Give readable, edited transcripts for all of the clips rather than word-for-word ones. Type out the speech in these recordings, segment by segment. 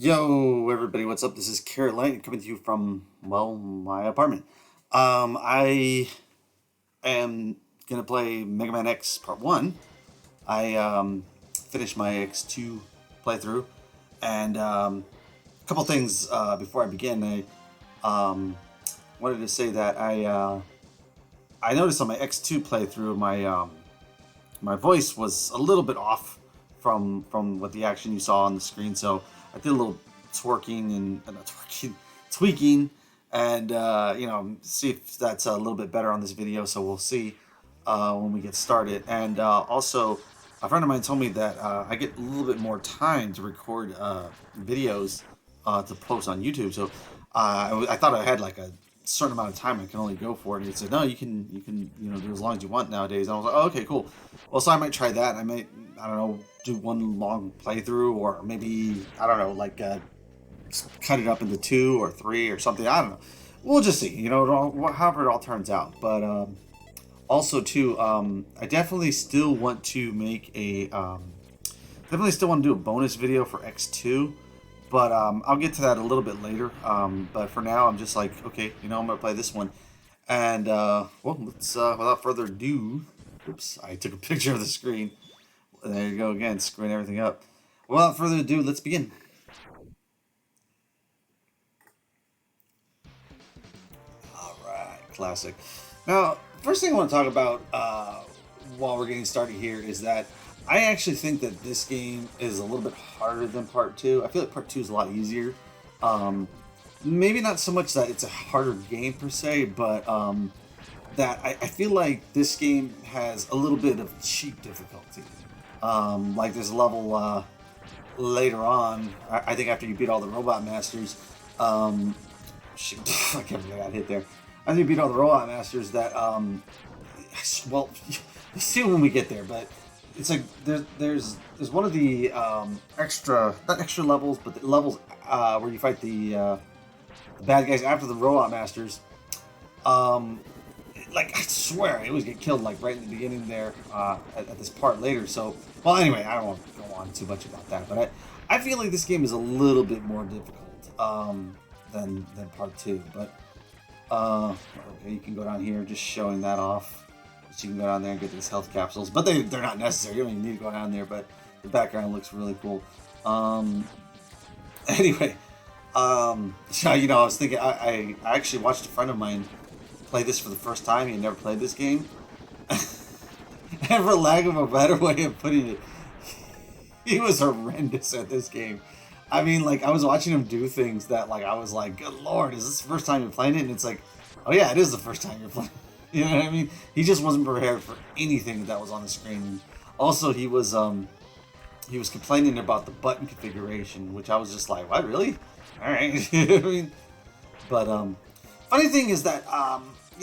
Yo, everybody, what's up? This is Caroline coming to you from, well, my apartment. I am gonna play Mega Man X Part 1. I finished my X2 playthrough, and a couple things before I begin. I wanted to say that I noticed on my X2 playthrough my voice was a little bit off from what the action you saw on the screen. So I did a little twerking and not twerking, tweaking, and see if that's a little bit better on this video. So we'll see when we get started. And also, a friend of mine told me that I get a little bit more time to record videos to post on YouTube. So I thought I had like a certain amount of time I can only go for it. And he said, no, you can do as long as you want nowadays. And I was like, oh, okay, cool. Well, so I might try that. I don't know, do one long playthrough, or maybe, I don't know, like cut it up into 2 or 3 or something. I don't know. We'll just see, however it all turns out. But also too, I definitely still want to make definitely still want to do a bonus video for X2. But I'll get to that a little bit later. But for now, I'm just like, okay, I'm going to play this one. And, well, let's, without further ado, oops, I took a picture of the screen. There you go again, screwing everything up. Without further ado, let's begin. Alright, classic. Now, first thing I want to talk about while we're getting started here is that I actually think that this game is a little bit harder than Part 2. I feel like Part 2 is a lot easier. Maybe not so much that it's a harder game per se, but that I feel like this game has a little bit of cheap difficulty. Like there's a level later on, I think after you beat all the Robot Masters, shoot, I can't believe I got hit there. After you beat all the Robot Masters that, well, you'll see when we get there, but it's like there's one of the not extra levels, but the levels where you fight the bad guys after the Robot Masters. Like, I swear, I always get killed, like, right in the beginning there, at this part later, so, well, anyway, I don't want to go on too much about that, but I feel like this game is a little bit more difficult, than Part 2, but, okay, you can go down here, just showing that off, so you can go down there and get these health capsules, but they're not necessary, you don't even need to go down there, but the background looks really cool. Anyway, so, I was thinking, I actually watched a friend of mine play this for the first time. He had never played this game. And for lack of a better way of putting it, he was horrendous at this game. I mean, like, I was watching him do things that, like, I was like, good lord, is this the first time you're playing it? And it's like, oh yeah, it is the first time you're playing it. You know what I mean? He just wasn't prepared for anything that was on the screen. Also, he was complaining about the button configuration, which I was just like, what, really? Alright. I mean, but, funny thing is that,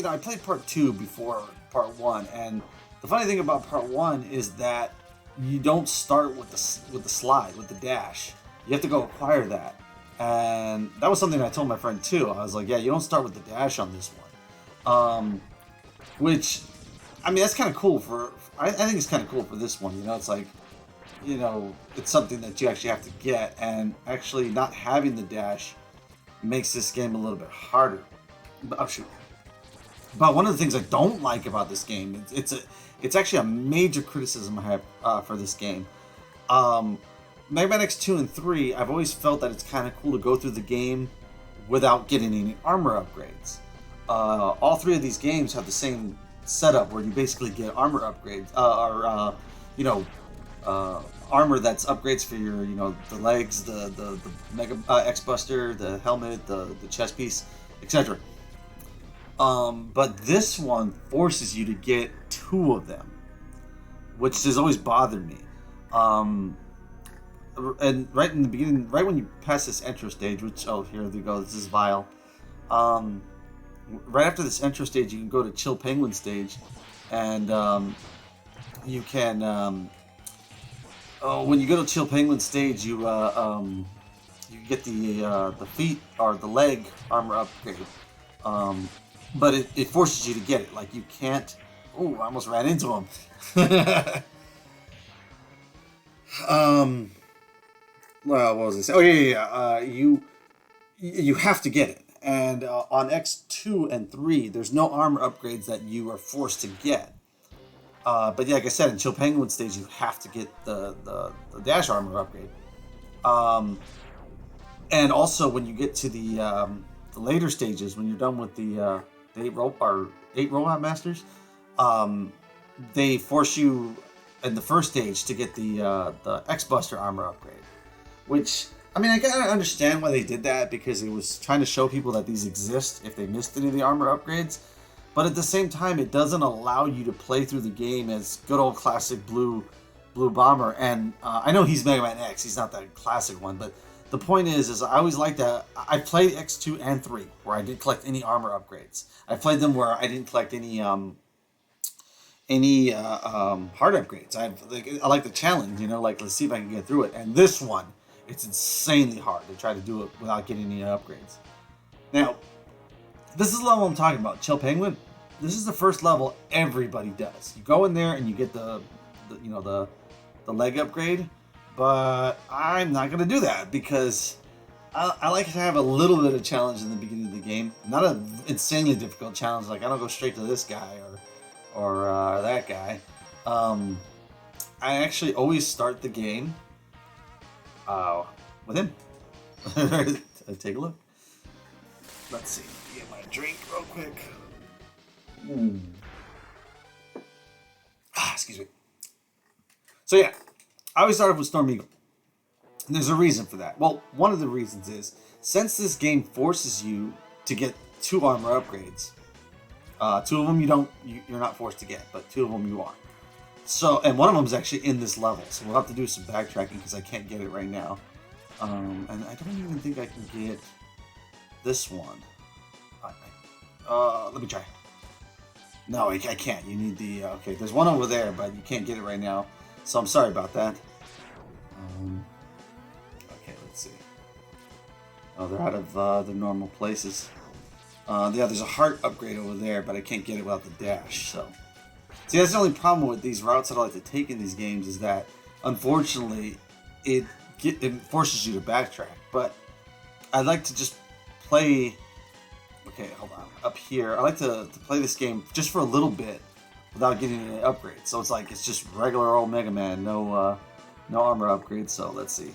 I played Part 2 before Part 1, and the funny thing about Part 1 is that you don't start with the slide, with the dash. You have to go acquire that. And that was something I told my friend too. I was like, yeah, you don't start with the dash on this one. Which, I mean, that's kind of cool I think it's kind of cool for this one, it's like, it's something that you actually have to get, and actually not having the dash makes this game a little bit harder. Oh shoot. But one of the things I don't like about this game, it's actually a major criticism I have for this game. Mega Man X2 and 3, I've always felt that it's kind of cool to go through the game without getting any armor upgrades. All 3 of these games have the same setup where you basically get armor upgrades, armor that's upgrades for your, the legs, the Mega X Buster, the helmet, the chest piece, etc. But this one forces you to get 2 of them, which has always bothered me. And right in the beginning, right when you pass this intro stage, which, oh, here we go, this is Vile. Right after this intro stage, you can go to Chill Penguin stage, and you can, when you go to Chill Penguin stage, you get the feet or the leg armor upgrade. But it forces you to get it. Like, you can't... Oh, I almost ran into him. Well, what was I saying? Oh yeah. You have to get it, and on X2 and 3, there's no armor upgrades that you are forced to get. But yeah, like I said, in Chill Penguin stage, you have to get the dash armor upgrade. Um, and also when you get to the later stages, when you're done with the eight robot masters, um, they force you in the first stage to get the X Buster armor upgrade. Which, I mean, I gotta understand why they did that, because it was trying to show people that these exist if they missed any of the armor upgrades. But at the same time, it doesn't allow you to play through the game as good old classic Blue Bomber. And I know he's Mega Man X, he's not the classic one, but the point is I always like that. I played X2 and 3 where I didn't collect any armor upgrades. I played them where I didn't collect any hard upgrades. I like the challenge, like, let's see if I can get through it. And this one, it's insanely hard to try to do it without getting any upgrades. Now, this is the level I'm talking about, Chill Penguin. This is the first level everybody does. You go in there and you get the leg upgrade, but I'm not gonna do that because I like to have a little bit of challenge in the beginning of the game. Not an insanely difficult challenge, like I don't go straight to this guy or that guy. I actually always start the game with him. Take a look. Let's see. Get my drink real quick. Excuse me. So yeah, I always start off with Storm Eagle. And there's a reason for that. Well, one of the reasons is, since this game forces you to get 2 armor upgrades, 2 of them you're not forced to get, but 2 of them you are. So, and one of them is actually in this level, so we'll have to do some backtracking because I can't get it right now. And I don't even think I can get this one. Let me try. No, I can't. You need the... okay, there's one over there, but you can't get it right now. So I'm sorry about that. Okay, let's see. Oh, they're out of the normal places. Yeah, there's a heart upgrade over there, but I can't get it without the dash, so... See, that's the only problem with these routes that I like to take in these games, is that, unfortunately, it forces you to backtrack. But I like to just play... Okay, hold on. Up here, I like to play this game just for a little bit without getting any upgrades. So it's like, it's just regular old Mega Man, no armor upgrades, so let's see.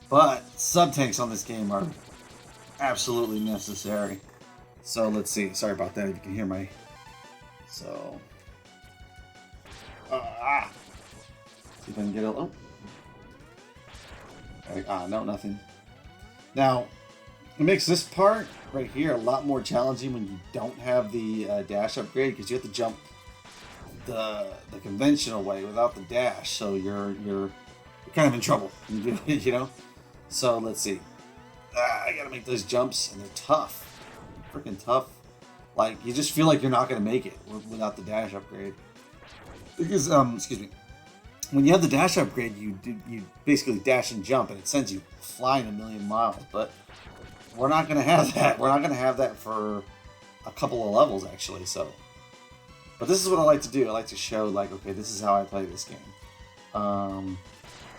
But sub-tanks on this game are absolutely necessary. So let's see. Sorry about that if you can hear my... So... See if I can get a... Oh. No, nothing. Now, it makes this part right here a lot more challenging when you don't have the dash upgrade, because you have to jump the conventional way without the dash, so you're kind of in trouble when you do it, you know? So let's see. I gotta make those jumps, and they're tough. Freaking tough. Like, you just feel like you're not gonna make it without the dash upgrade. Because, excuse me. When you have the dash upgrade, you basically dash and jump, and it sends you flying a million miles, but we're not going to have that. We're not going to have that for a couple of levels, actually, so. But this is what I like to do. I like to show, like, okay, this is how I play this game. I'm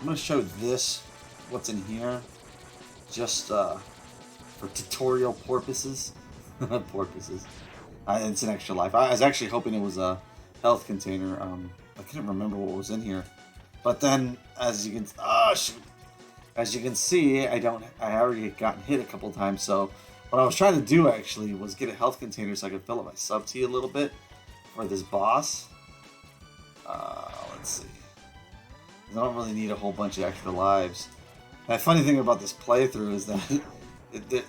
going to show this, what's in here, just for tutorial purposes. Porpoises. It's an extra life. I was actually hoping it was a health container. I couldn't remember what was in here. But then, as you can... Oh, shoot! As you can see, I already gotten hit a couple times, so what I was trying to do actually was get a health container so I could fill up my sub T a little bit for this boss. Let's see. I don't really need a whole bunch of extra lives. The funny thing about this playthrough is that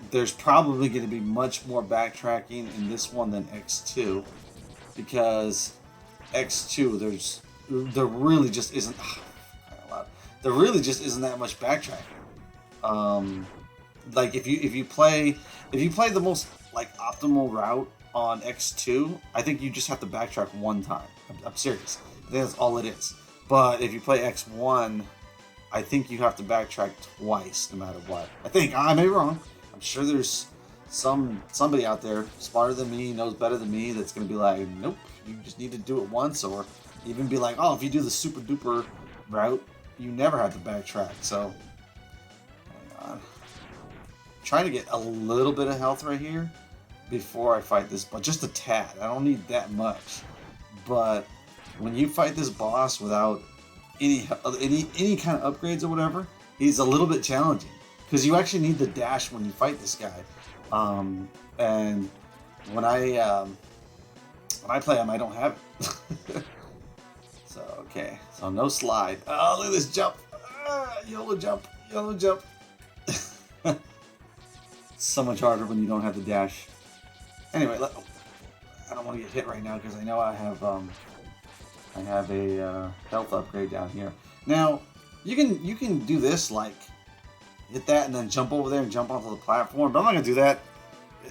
there's probably going to be much more backtracking in this one than X2, because X2 there really just isn't... There really just isn't that much backtracking. Like if you play the most like optimal route on X2, I think you just have to backtrack one time. I'm serious. I think that's all it is. But if you play X1, I think you have to backtrack twice, no matter what. I think I may be wrong. I'm sure there's somebody out there smarter than me, knows better than me, that's gonna be like, nope, you just need to do it once, or even be like, oh, if you do the super duper route, you never have to backtrack. So on. Trying to get a little bit of health right here before I fight this, but just a tad. I don't need that much. But when you fight this boss without any kind of upgrades or whatever, he's a little bit challenging because you actually need the dash when you fight this guy. And when I play him, I don't have it. So okay, so no slide. Oh, look at this jump! YOLO jump! YOLO jump! So much harder when you don't have the dash. Anyway, I don't want to get hit right now because I know I have a health upgrade down here. Now you can do this, like hit that and then jump over there and jump onto the platform, but I'm not gonna do that.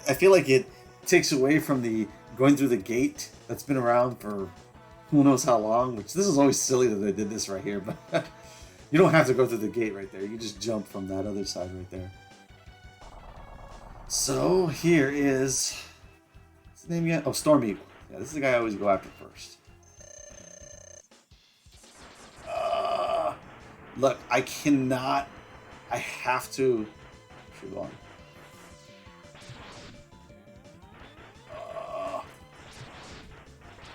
I feel like it takes away from the going through the gate that's been around for who knows how long. Which this is always silly that they did this right here, but you don't have to go through the gate right there. You just jump from that other side right there. So here is, what's his name again? Oh, Storm Eagle. Yeah, this is the guy I always go after first. Look, I cannot. I have to. Shoot on.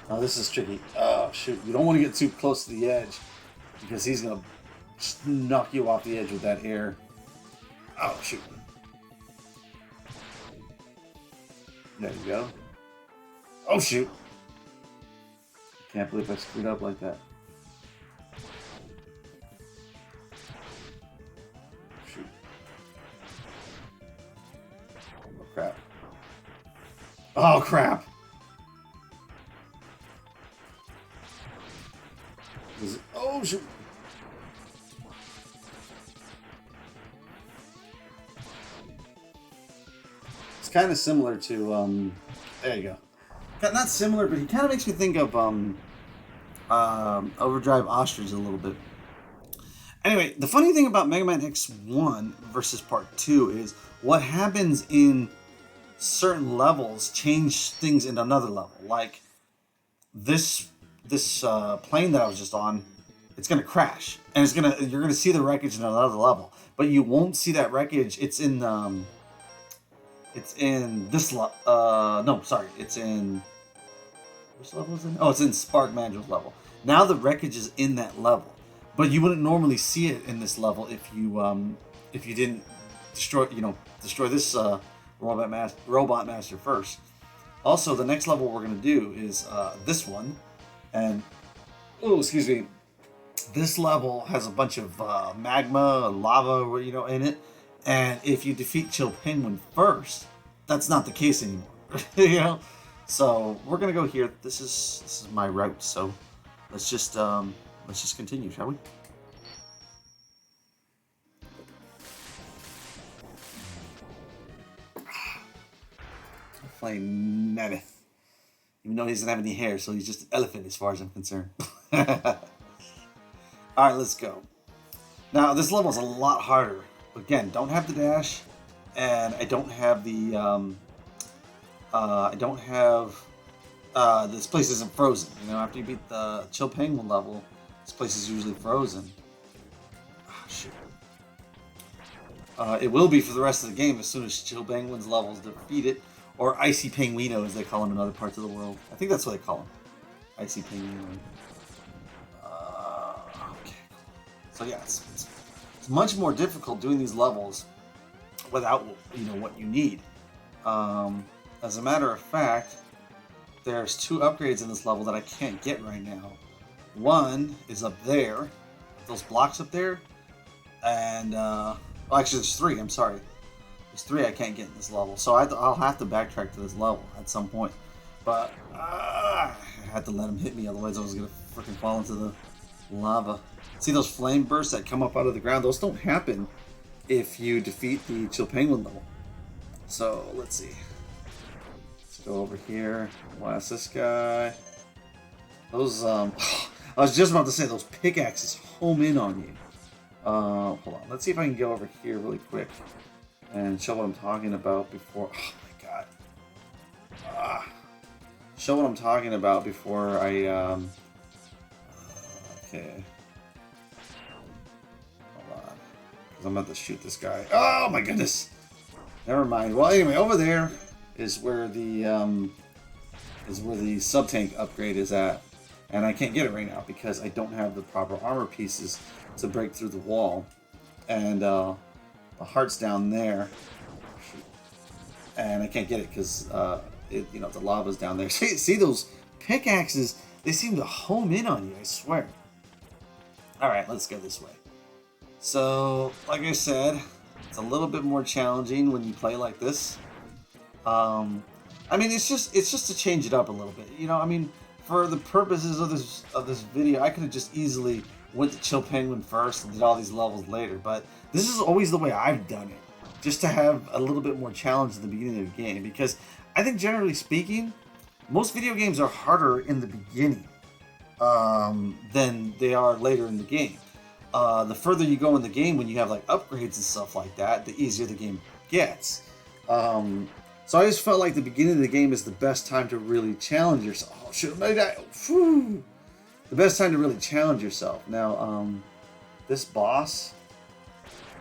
Oh, this is tricky. Oh, shoot. You don't want to get too close to the edge because he's going to knock you off the edge with that air. Oh, shoot. There you go. Oh, shoot. Can't believe I screwed up like that. Shoot. Oh, crap. Oh, crap. Oh, shoot. It's kind of similar to, there you go. Not similar, but he kind of makes me think of, Overdrive Ostrich a little bit. Anyway, the funny thing about Mega Man X1 versus Part 2 is what happens in certain levels change things in another level. Like, this plane that I was just on, it's gonna crash, and you're gonna see the wreckage in another level, but you won't see that wreckage. It's in this no, sorry, it's in, which level is it? Oh, it's in Spark Mandral's level. Now the wreckage is in that level, but you wouldn't normally see it in this level if you didn't destroy this robot master first. Also, the next level we're gonna do is this one. And, oh, excuse me, this level has a bunch of magma, lava, in it. And if you defeat Chill Penguin first, that's not the case anymore. So we're gonna go here. This is my route. So let's just continue, shall we? Playing Mammoth. Even though he doesn't have any hair, so he's just an elephant as far as I'm concerned. Alright, let's go. Now, this level is a lot harder. Again, don't have the dash, and I don't have the, this place isn't frozen. After you beat the Chill Penguin level, this place is usually frozen. Oh, shoot. It will be for the rest of the game as soon as Chill Penguin's level is defeated. Or Icy Penguino, as they call him in other parts of the world. I think that's what they call him. Icy Penguino. Okay. So yeah, it's much more difficult doing these levels without what you need. As a matter of fact, there's 2 upgrades in this level that I can't get right now. One is up there, those blocks up there, and actually there's 3. I'm sorry. There's 3 I can't get in this level, so I'll have to backtrack to this level at some point. But I had to let him hit me, otherwise I was gonna freaking fall into the lava. See those flame bursts that come up out of the ground? Those don't happen if you defeat the Chill Penguin level. So let's see. Let's go over here. Blast this guy. Those I was just about to say those pickaxes home in on you. Hold on. Let's see if I can go over here really quick and show what I'm talking about before. Oh my god. Show what I'm talking about before I okay. Hold on. I'm about to shoot this guy. Oh my goodness! Never mind. Well, anyway, over there is where the sub-tank upgrade is at. And I can't get it right now because I don't have the proper armor pieces to break through the wall. And the heart's down there. And I can't get it because the lava's down there. See those pickaxes? They seem to home in on you, I swear. Alright, let's go this way. So, like I said, it's a little bit more challenging when you play like this. I mean, it's just to change it up a little bit. You know, I mean, for the purposes of this video, I could have just easily went to Chill Penguin first and did all these levels later. But this is always the way I've done it, just to have a little bit more challenge at the beginning of the game. Because I think, generally speaking, most video games are harder in the beginning than they are later in the game. The further you go in the game, when you have like upgrades and stuff like that, the easier the game gets. So I just felt like the beginning of the game is the best time to really challenge yourself. Oh, shit, the best time to really challenge yourself. Now, this boss,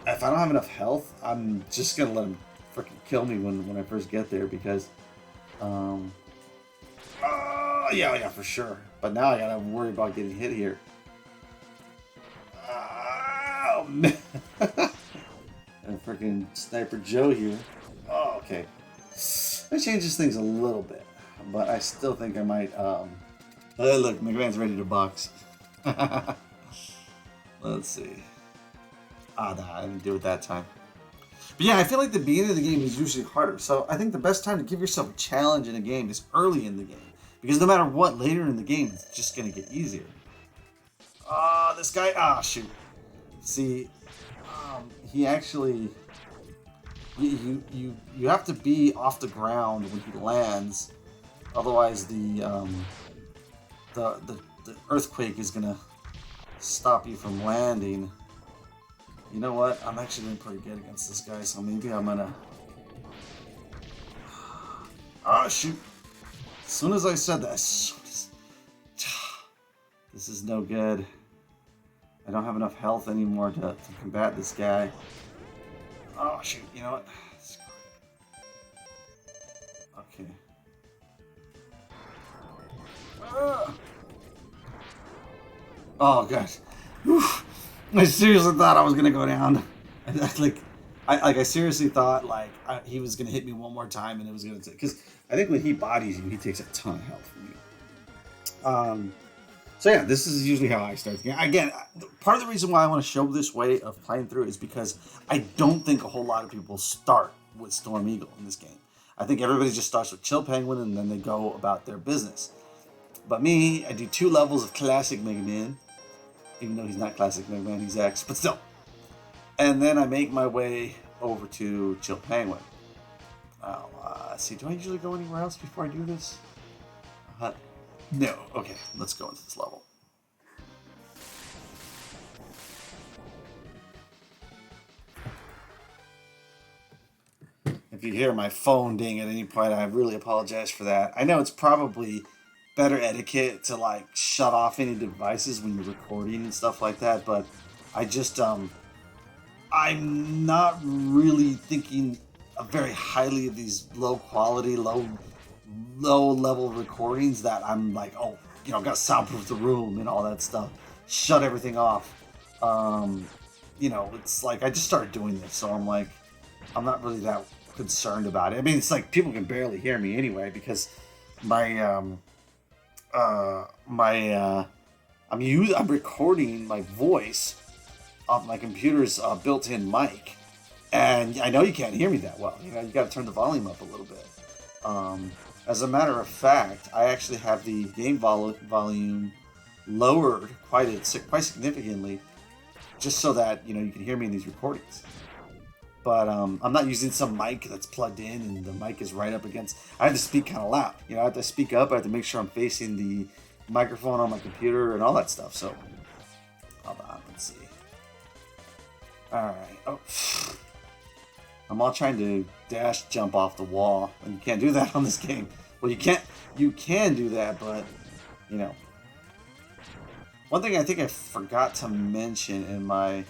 if I don't have enough health, I'm just gonna let him freaking kill me when I first get there because, yeah, for sure. But now I gotta worry about getting hit here. Oh man, and freaking Sniper Joe here. Oh, okay. That changes things a little bit, but I still think I might. Look, Megaman's ready to box. Let's see. Nah, I didn't do it that time. But yeah, I feel like the beginning of the game is usually harder. So I think the best time to give yourself a challenge in a game is early in the game. Because no matter what, later in the game, it's just going to get easier. This guy, shoot. See, he actually, you have to be off the ground when he lands. Otherwise, the earthquake is going to stop you from landing. You know what? I'm actually doing pretty good against this guy, so maybe I'm gonna... Oh, shoot. As soon as I said that, this is no good. I don't have enough health anymore to combat this guy. Oh, shoot. You know what? Okay. Oh, gosh. Whew. I seriously thought I was gonna go down. I seriously thought he was gonna hit me one more time and it was gonna take, because I think when he bodies you, he takes a ton of health from you. So yeah, this is usually how I start the game. Again, part of the reason why I want to show this way of playing through is because I don't think a whole lot of people start with Storm Eagle in this game. I think everybody just starts with Chill Penguin and then they go about their business. But me, I do 2 levels of Classic Megaman. Even though he's not Classic Megaman, he's X, but still. And then I make my way over to Chill Penguin. See, do I usually go anywhere else before I do this? No. Okay, let's go into this level. If you hear my phone ding at any point, I really apologize for that. I know it's probably better etiquette to shut off any devices when you're recording and stuff like that, but I just I'm not really thinking very highly of these low quality, low level recordings that I'm like, oh, gotta soundproof the room and all that stuff, shut everything off. It's like I just started doing this, so I'm like, I'm not really that concerned about it. I mean, it's like people can barely hear me anyway because I'm recording my voice off my computer's built-in mic, and I know you can't hear me that well. You got to turn the volume up a little bit. As a matter of fact, I actually have the game volume lowered quite significantly, just so that you can hear me in these recordings. But I'm not using some mic that's plugged in and the mic is right up against... I have to speak kind of loud. I have to speak up. I have to make sure I'm facing the microphone on my computer and all that stuff. So, hold on. Let's see. Alright. Oh. I'm all trying to dash jump off the wall. And you can't do that on this game. Well, you can do that, but, One thing I think I forgot to mention in my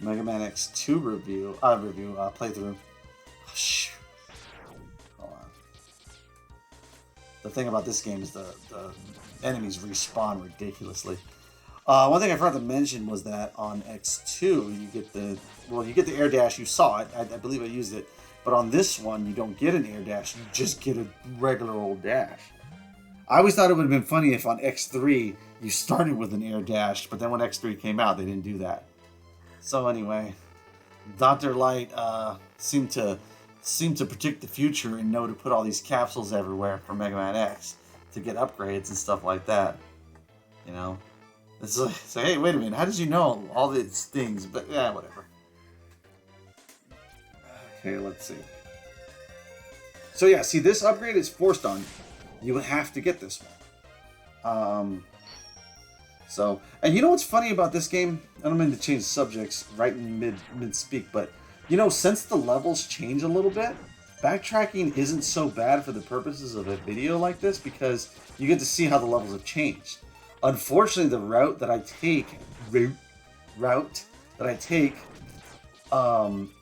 Mega Man X2 playthrough. Oh, shoot. Hold on. The thing about this game is the enemies respawn ridiculously. One thing I forgot to mention was that on X2 you get the air dash. You saw it. I believe I used it. But on this one you don't get an air dash. You just get a regular old dash. I always thought it would have been funny if on X3 you started with an air dash, but then when X3 came out, they didn't do that. So anyway, Dr. Light seemed to predict the future and know to put all these capsules everywhere for Mega Man X to get upgrades and stuff like that. You know, it's like, so hey, wait a minute, how did you know all these things? But yeah, whatever. Okay, let's see. So yeah, see, this upgrade is forced on you. You would have to get this one. So, and you know what's funny about this game? I don't mean to change subjects right in mid speak, but you know, since the levels change a little bit, backtracking isn't so bad for the purposes of a video like this because you get to see how the levels have changed. Unfortunately, the route that I take,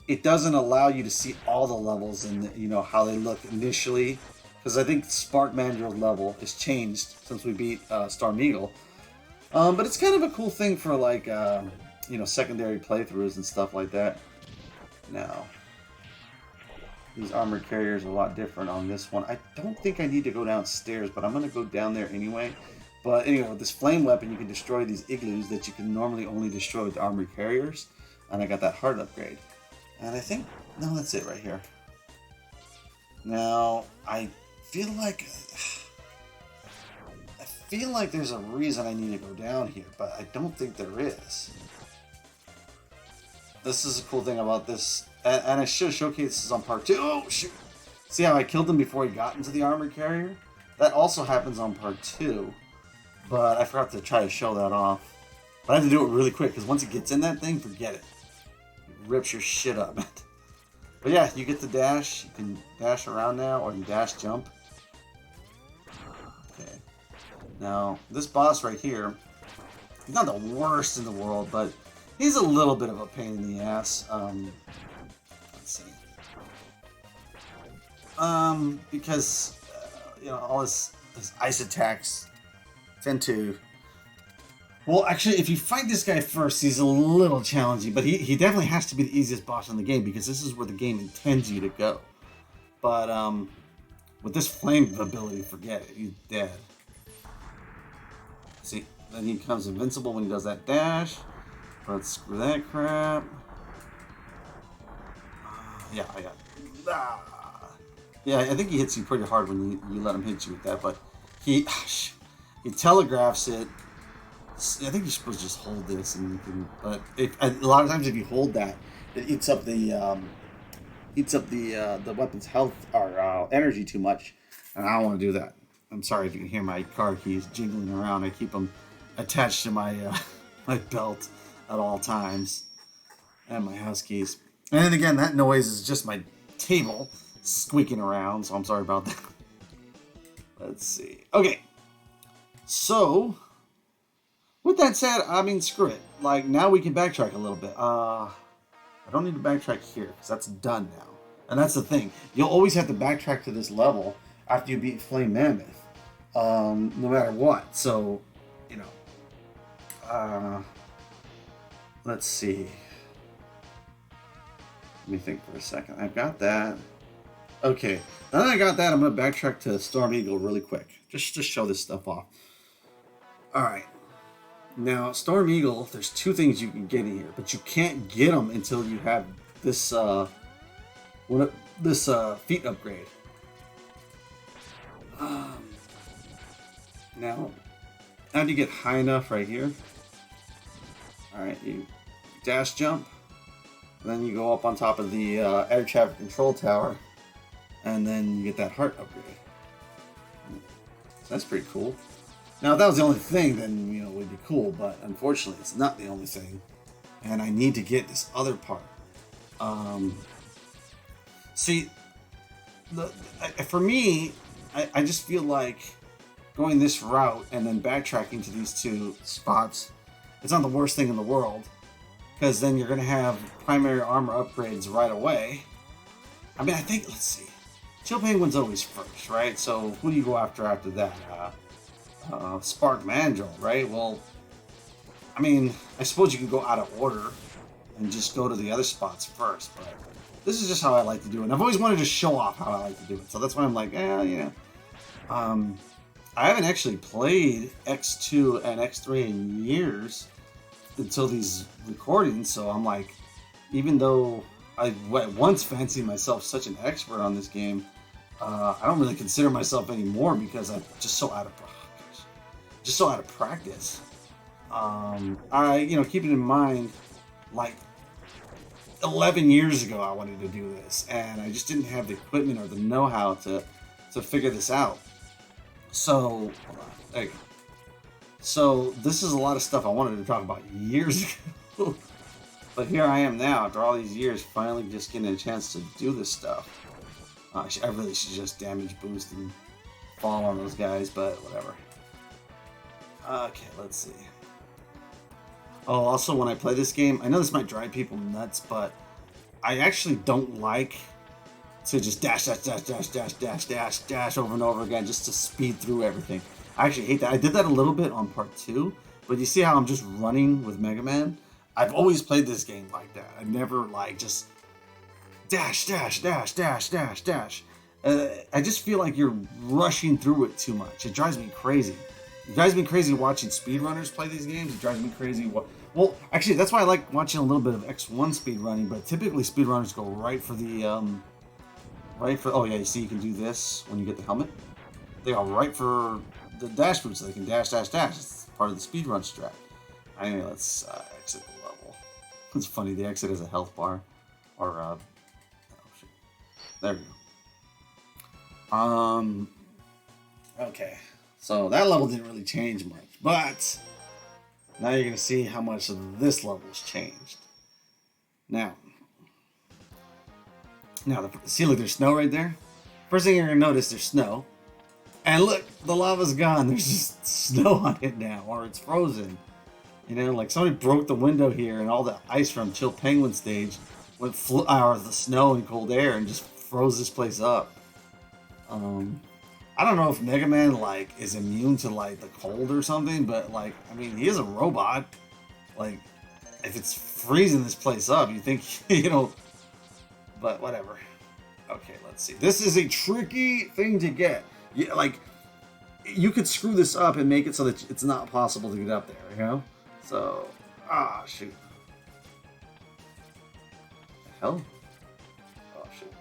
it doesn't allow you to see all the levels and you know how they look initially. Because I think Spark Mandrill level has changed since we beat Storm Eagle. But it's kind of a cool thing for like, you know, secondary playthroughs and stuff like that. Now, these armored carriers are a lot different on this one. I don't think I need to go downstairs, but I'm going to go down there anyway. But anyway, with this flame weapon, you can destroy these igloos that you can normally only destroy with armored carriers. And I got that heart upgrade. And I think, no, that's it right here. Now, I feel like there's a reason I need to go down here, but I don't think there is. This is a cool thing about this, and I should showcase this on part 2. Oh, shoot! See how I killed him before he got into the armored carrier? That also happens on part 2, but I forgot to try to show that off. But I have to do it really quick, because once it gets in that thing, forget it. It rips your shit up. But yeah, you get the dash. You can dash around now, or you dash jump. Okay. Now, this boss right here, he's not the worst in the world, but he's a little bit of a pain in the ass. Let's see. Because, you know, all his ice attacks tend to... Well, actually, if you fight this guy first, he's a little challenging, but he definitely has to be the easiest boss in the game because this is where the game intends you to go. But with this flame ability, forget it. He's dead. See, then he becomes invincible when he does that dash. But screw that crap. Yeah. Yeah, I think he hits you pretty hard when you let him hit you with that, but he telegraphs it. I think you're supposed to just hold this, and you can. But a lot of times, if you hold that, it eats up the weapon's health or energy too much, and I don't want to do that. I'm sorry if you can hear my car keys jingling around. I keep them attached to my my belt at all times, and my house keys. And then again, that noise is just my table squeaking around. So I'm sorry about that. Let's see. Okay, so. With that said, I mean, screw it. Like, now we can backtrack a little bit. I don't need to backtrack here, because that's done now. And that's the thing. You'll always have to backtrack to this level after you beat Flame Mammoth. No matter what. So, you know. Let's see. Let me think for a second. I've got that. Okay. Now that I got that, I'm going to backtrack to Storm Eagle really quick. Just to show this stuff off. Alright. Now, Storm Eagle, there's 2 things you can get in here, but you can't get them until you have this feat upgrade. Now, how do you get high enough right here? Alright, you dash jump, and then you go up on top of the air traffic control tower, and then you get that heart upgrade. So that's pretty cool. Now, if that was the only thing, then, you know, it would be cool, but unfortunately, it's not the only thing, and I need to get this other part. See, for me, I just feel like going this route and then backtracking to these 2 spots, it's not the worst thing in the world, because then you're going to have primary armor upgrades right away. I mean, I think, let's see. Chill Penguin's always first, right? So who do you go after that? Spark Mandrill, right? Well, I mean, I suppose you can go out of order and just go to the other spots first, but this is just how I like to do it. And I've always wanted to show off how I like to do it, so that's why I'm like, yeah. I haven't actually played X2 and X3 in years until these recordings, so I'm like, even though I once fancied myself such an expert on this game, I don't really consider myself anymore because I'm just so out of practice. Keeping in mind, like 11 years ago, I wanted to do this, and I just didn't have the equipment or the know-how to figure this out. So, hold on, there you go. So this is a lot of stuff I wanted to talk about years ago. But here I am now, after all these years, finally just getting a chance to do this stuff. I really should just damage boost and fall on those guys, but whatever. Okay, let's see. Oh, also when I play this game, I know this might drive people nuts, but I actually don't like to just dash over and over again just to speed through everything. I actually hate that. I did that a little bit on part 2, but you see how I'm just running with Megaman? I've always played this game like that. I've never like just dash. I just feel like you're rushing through it too much. It drives me crazy. It drives me crazy watching speedrunners play these games. It drives me crazy. Well, actually, that's why I like watching a little bit of X1 speedrunning, but typically speedrunners go right for the, oh yeah, you see you can do this when you get the helmet. They go right for the dash boots so they can dash. It's part of the speedrun strat. Anyway, let's exit the level. It's funny, the exit is a health bar. Or, oh shit. There we go. Okay. So that level didn't really change much, but now you're going to see how much of this level's changed. Now, see, look, there's snow right there. First thing you're going to notice, there's snow. And look, the lava's gone. There's just snow on it now, or it's frozen. You know, like somebody broke the window here, and all the ice from Chill Penguin stage went or the snow and cold air, and just froze this place up. I don't know if Megaman like is immune to like the cold or something, but like, I mean, he is a robot. Like, if it's freezing this place up, you think, you know, but whatever. Okay, let's see. This is a tricky thing to get. Yeah, like, you could screw this up and make it so that it's not possible to get up there, you know? So, shoot. The hell? Oh, shoot.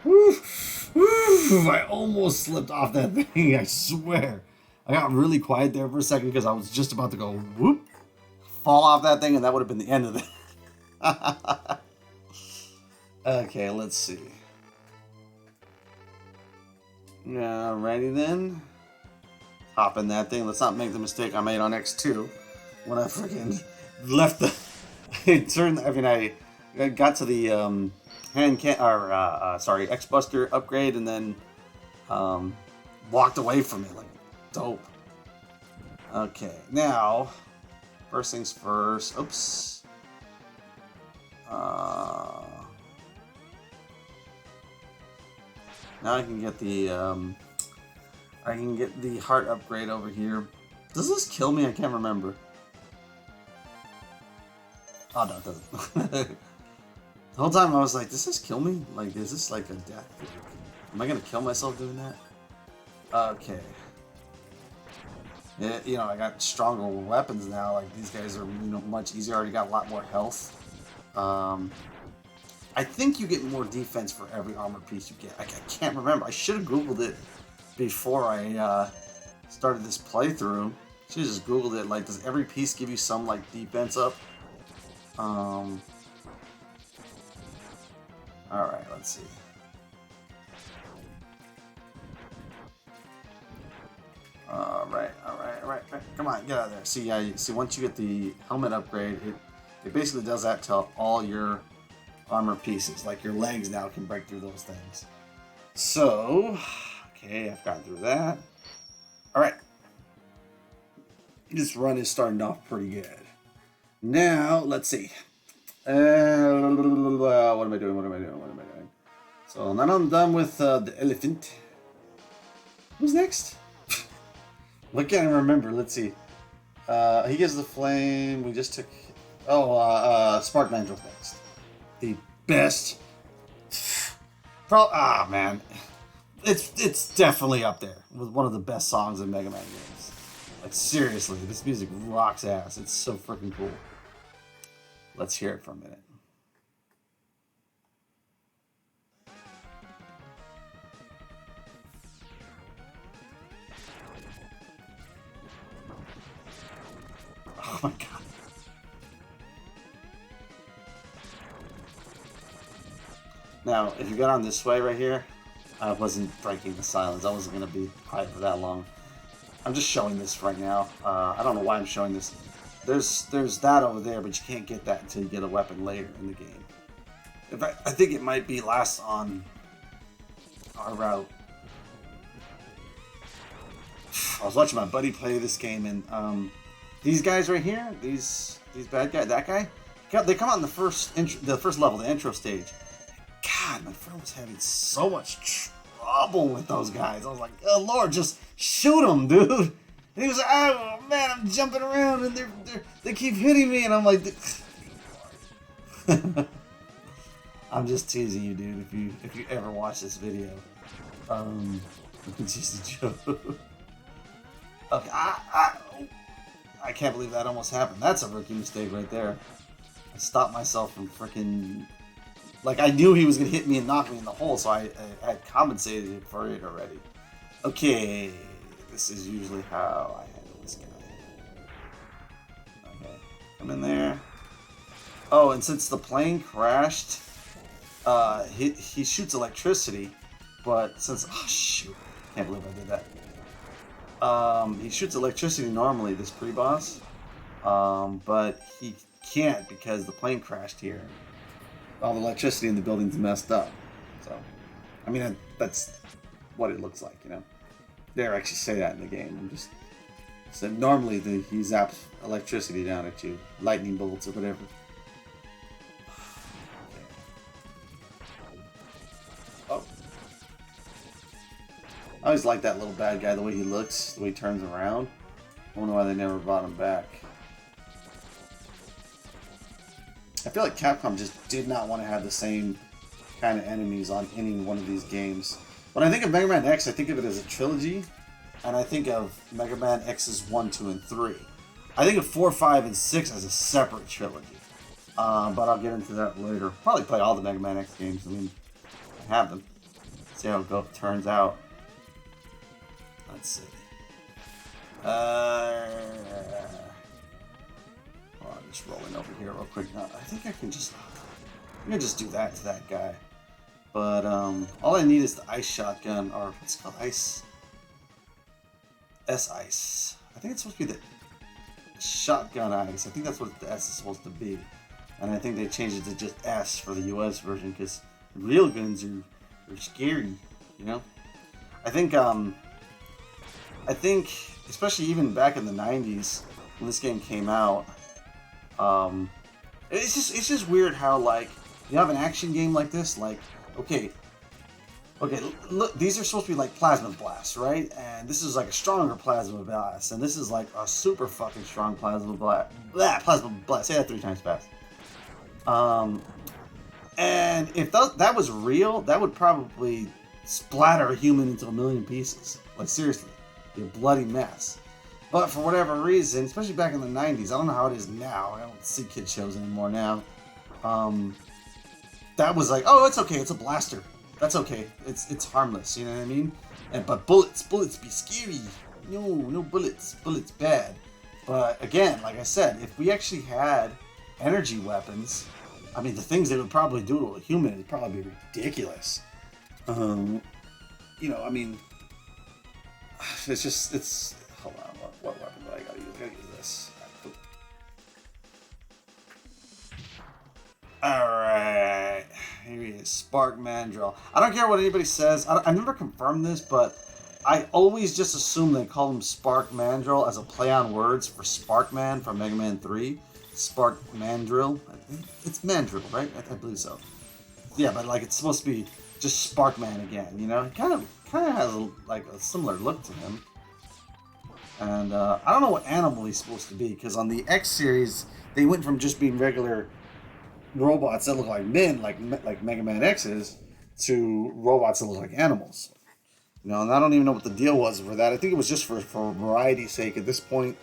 Woo! Woo! I almost slipped off that thing, I swear. I got really quiet there for a second because I was just about to go whoop, fall off that thing, and that would have been the end of it. Okay, let's see. Alrighty then. Hop in that thing. Let's not make the mistake I made on X2 when I freaking left the. I got to the X-Buster upgrade and then walked away from it. Like, dope. Okay, now, first things first. Oops. Now I can get the heart upgrade over here. Does this kill me? I can't remember. Oh no, it doesn't. The whole time I was like, does this kill me? Like, is this like a death? Am I gonna kill myself doing that? Okay. Yeah, you know, I got stronger weapons now. Like, these guys are, you know, much easier. I already got a lot more health. I think you get more defense for every armor piece you get. I can't remember. I should have Googled it before I started this playthrough. Should have just Googled it. Like, does every piece give you some, like, defense up? Alright, let's see. Alright. Come on, get out of there. See, once you get the helmet upgrade, it basically does that to all your armor pieces. Like, your legs now can break through those things. So, okay, I've gotten through that. All right. This run is starting off pretty good. Now, let's see. What am I doing? What am I doing? What am I doing? So now I'm done with the elephant. Who's next? What can I remember? Let's see. He gets the flame. We just took... Oh, Spark Mandrill's next. The best... man. It's definitely up there with one of the best songs in Mega Man games. Like, seriously, this music rocks ass. It's so freaking cool. Let's hear it for a minute. Oh my god. Now, if you got on this way right here, I wasn't breaking the silence. I wasn't going to be quiet for that long. I'm just showing this right now. I don't know why I'm showing this. There's that over there, but you can't get that until you get a weapon later in the game. In fact, I think it might be last on our route. I was watching my buddy play this game, and these guys right here, these bad guys, that guy, they come out in the first level, the intro stage. God, my friend was having so much trouble with those guys. I was like, oh Lord, just shoot them, dude. And he was like, oh man, I'm jumping around and they keep hitting me, and I'm like, I'm just teasing you, dude. If you ever watch this video, it's just a joke. Okay, I can't believe that almost happened. That's a rookie mistake right there. I stopped myself from freaking... Like, I knew he was going to hit me and knock me in the hole, so I had compensated for it already. Okay, this is usually how I handle this guy. Okay, come in there. Oh, and since the plane crashed, he shoots electricity, but since... Oh, shoot. Can't believe I did that. He shoots electricity normally, this pre-boss, but he can't because the plane crashed here. All the electricity in the building's messed up. So, I mean, that's what it looks like, you know. They actually say that in the game. I'm just... So normally he zaps electricity down at you. Lightning bolts or whatever. Oh. I always like that little bad guy, the way he looks, the way he turns around. I wonder why they never brought him back. I feel like Capcom just did not want to have the same kind of enemies on any one of these games. When I think of Mega Man X, I think of it as a trilogy, and I think of Mega Man X's 1, 2, and 3. I think of 4, 5, and 6 as a separate trilogy. But I'll get into that later. Probably play all the Mega Man X games. I mean, I have them. See how it turns out. Let's see. Just rolling over here real quick. Now, I think I can just do that to that guy. But all I need is the ice shotgun, or what's it called? Ice. S-ice. I think it's supposed to be the shotgun ice. I think that's what the S is supposed to be. And I think they changed it to just S for the US version because real guns are scary, you know? I think especially even back in the 90s when this game came out, it's just weird how, like, you have an action game like this, like, okay, look, these are supposed to be like plasma blasts, right? And this is like a stronger plasma blast, and this is like a super fucking strong plasma blast. Plasma blast. Say that 3 times fast. And if that was real, that would probably splatter a human into a million pieces. Like, seriously, be a bloody mess. But for whatever reason, especially back in the 90s, I don't know how it is now. I don't see kid shows anymore now. That was like, oh, it's okay. It's a blaster. That's okay. It's harmless. You know what I mean? But bullets be scary. No bullets. Bullets bad. But again, like I said, if we actually had energy weapons, I mean, the things they would probably do to a human would probably be ridiculous. You know, I mean, it's. Hold on, what weapon do I gotta use? I gotta use this. Alright, here he is, Spark Mandrill. I don't care what anybody says. I never confirmed this, but I always just assume they call him Spark Mandrill as a play on words for Sparkman from Mega Man 3. Spark Mandrill. It's Mandrill, right? I believe so. Yeah, but like it's supposed to be just Sparkman again, you know? He kind of has like a similar look to him. And I don't know what animal he's supposed to be, because on the X series, they went from just being regular robots that look like men, like Mega Man X's, to robots that look like animals. You know, and I don't even know what the deal was for that. I think it was just for variety's sake. At this point,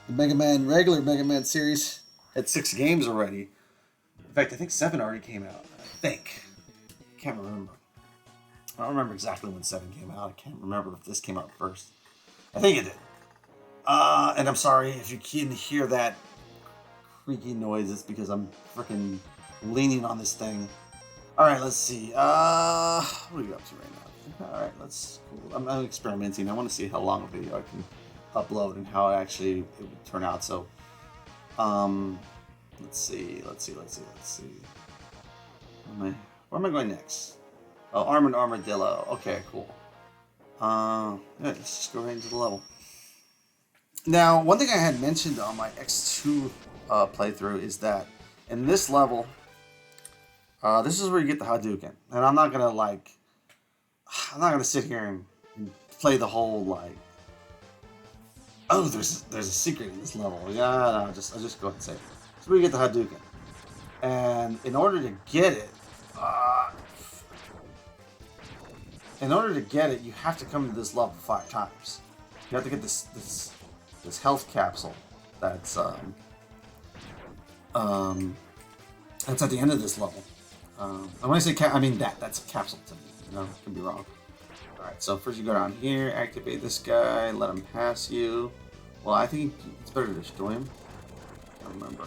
the regular Mega Man series had 6 games already. In fact, I think 7 already came out. I think. I can't remember. I don't remember exactly when 7 came out. I can't remember if this came out first. I think it did. And I'm sorry if you can hear that creaky noise. It's because I'm freaking leaning on this thing. Alright, let's see. What are you up to right now? Alright, cool. I'm experimenting. I want to see how long a video I can upload and how it would turn out. So, let's see. Where am I going next? Oh, Armored Armadillo. Okay, cool. Yeah, let's just go right into the level. Now, one thing I had mentioned on my X2 playthrough is that in this level, this is where you get the Hadouken, and I'm not gonna sit here and play the whole like, oh, there's a secret in this level. Yeah, no, I'll just go ahead and say it. So where you get the Hadouken, and in order to get it, you have to come to this level 5 times. You have to get this health capsule that's at the end of this level. And when I say I mean that's a capsule to me. You know, I could be wrong. Alright, so first you go down here, activate this guy, let him pass you. Well, I think it's better to destroy him. I don't remember.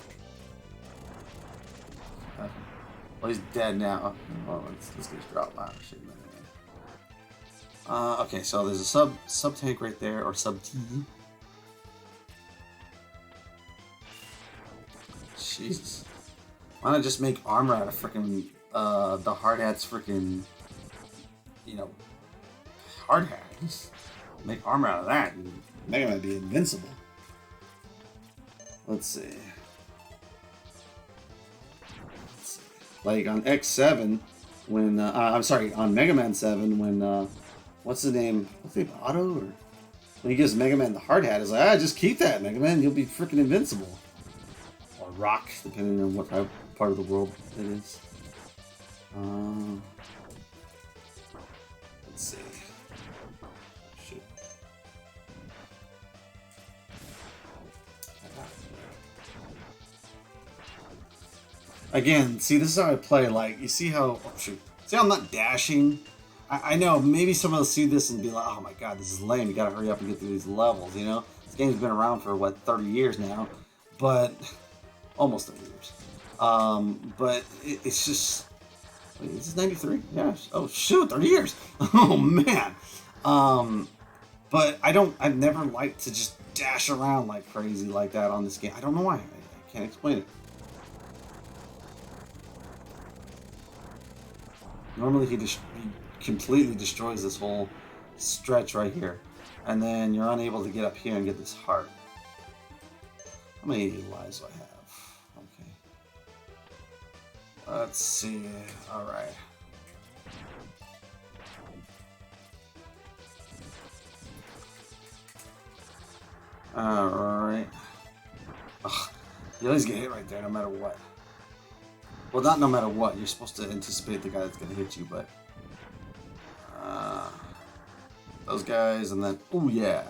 Well, he's dead now. Well, let's get his drop out. Okay, so there's a sub tank right there, or sub T. Jesus. Why not just make armor out of freaking the hard hat's freaking, you know, hard hat? Just make armor out of that and Mega Man be invincible. Let's see. Like on X7, when I'm sorry, on Mega Man 7, when what's the name? I think Otto, or when he gives Mega Man the hard hat, is like, just keep that, Mega Man. You'll be freaking invincible. Or Rock, depending on what part of the world it is. Let's see. Shoot. Again, see, this is how I play. Like, you see how... Oh, shoot. See how I'm not dashing? I know, maybe someone will see this and be like, oh my god, this is lame. You gotta hurry up and get through these levels, you know? This game's been around for, what, 30 years now? But... almost 30 years. But it's just... Wait, this is 93? Yeah. Oh, shoot, 30 years! Oh, man! But I've never liked to just dash around like crazy like that on this game. I don't know why. I can't explain it. Normally he completely destroys this whole stretch right here. And then you're unable to get up here and get this heart. How many lives do I have? Okay. Let's see. Alright. Alright. You always get hit right there no matter what. Well, not no matter what. You're supposed to anticipate the guy that's going to hit you, but... those guys, and then... Oh, yeah.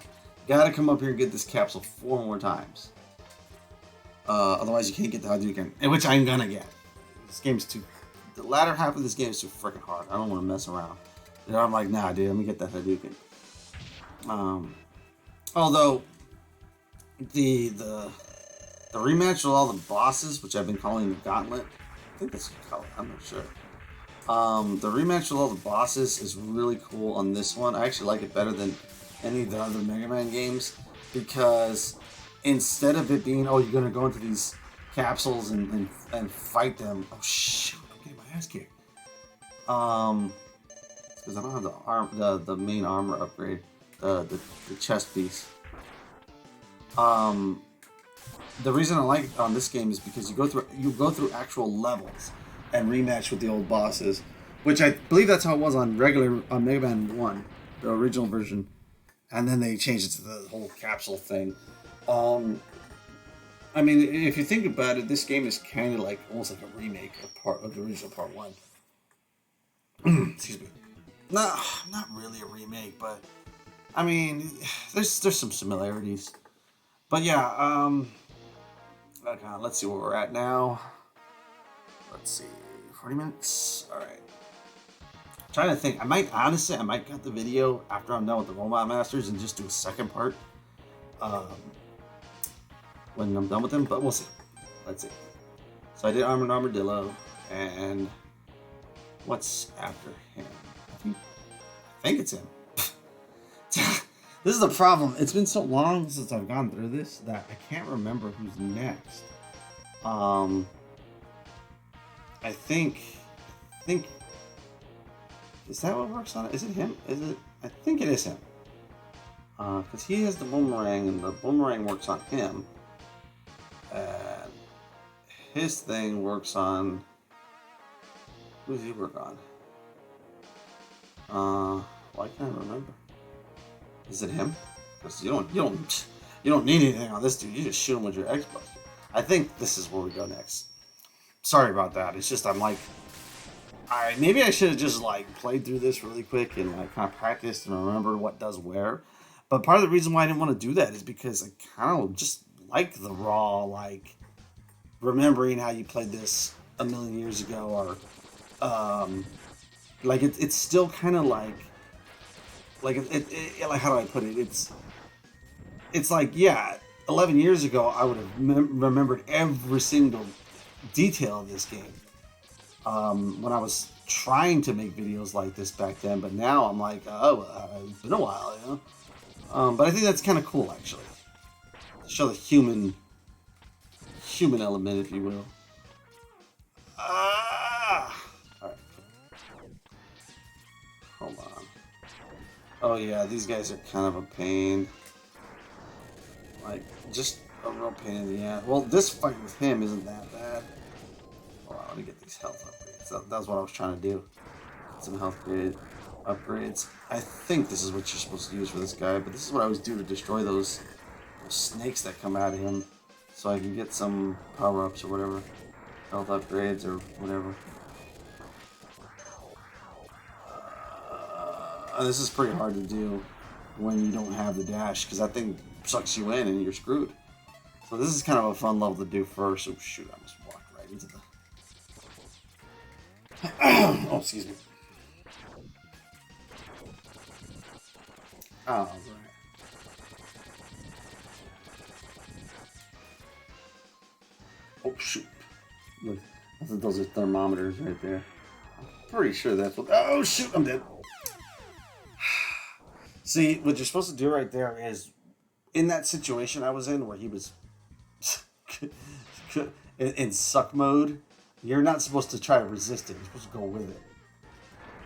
Gotta come up here and get this capsule 4 more times. Otherwise, you can't get the Hadouken, which I'm gonna get. This game's too... The latter half of this game is too freaking hard. I don't want to mess around. You know, I'm like, nah, dude, let me get that Hadouken. Although... The rematch with all the bosses, which I've been calling the Gauntlet... I think that's what you call it. I'm not sure. The rematch with all the bosses is really cool on this one. I actually like it better than any of the other Mega Man games, because instead of it being, oh, you're going to go into these capsules and fight them. Oh, shoot. I'm getting my ass kicked. Let's because I don't have the main armor upgrade, the chest piece. The reason I like it on this game is because you go through actual levels and rematch with the old bosses, which I believe that's how it was on Mega Man 1, the original version, and then they changed it to the whole capsule thing. I mean, if you think about it, this game is kind of like almost like a remake of the original Part 1. Excuse me. Not really a remake, but I mean, there's some similarities. But yeah, okay, let's see where we're at now. Let's see, 40 minutes. All right. I'm trying to think. I might cut the video after I'm done with the Robot Masters and just do a second part when I'm done with them. But we'll see. Let's see. So I did Armored Armadillo, and what's after him? I think it's him. This is the problem. It's been so long since I've gone through this that I can't remember who's next. I think is that what works on it? Is it him? Is it? I think it is him. Because he has the boomerang, and the boomerang works on him. And his thing works on. Who does he work on? Why can't I remember? Is it him? Because you don't need anything on this dude. You just shoot him with your Xbox. I think this is where we go next. Sorry about that. It's just I'm like, maybe I should have just like played through this really quick and like kind of practiced and remembered what does where. But part of the reason why I didn't want to do that is because I kind of just like the raw, like remembering how you played this a million years ago, or like it's still kind of like how do I put it? It's like, yeah, 11 years ago I would have remembered every single detail of this game when I was trying to make videos like this back then. But now I'm like, it's been a while, you know. But I think that's kind of cool, actually, to show the human element, if you will. All right. Hold on. Oh yeah, these guys are kind of a pain. Like, just a real pain in the ass. Well, this fight with him isn't that bad. Hold on, let me get these health upgrades. That's what I was trying to do. Get some health upgrades. I think this is what you're supposed to use for this guy, but this is what I always do to destroy those snakes that come out of him, so I can get some power-ups or whatever. Health upgrades or whatever. This is pretty hard to do when you don't have the dash, because that thing sucks you in and you're screwed. So this is kind of a fun level to do first. Oh shoot, I just walked right into the... Oh, excuse me. Oh, right. Oh shoot. Look, I think those are thermometers right there. I'm pretty sure that's what... Oh shoot, I'm dead. See, what you're supposed to do right there is, in that situation I was in where he was in suck mode, you're not supposed to try to resist it. You're supposed to go with it.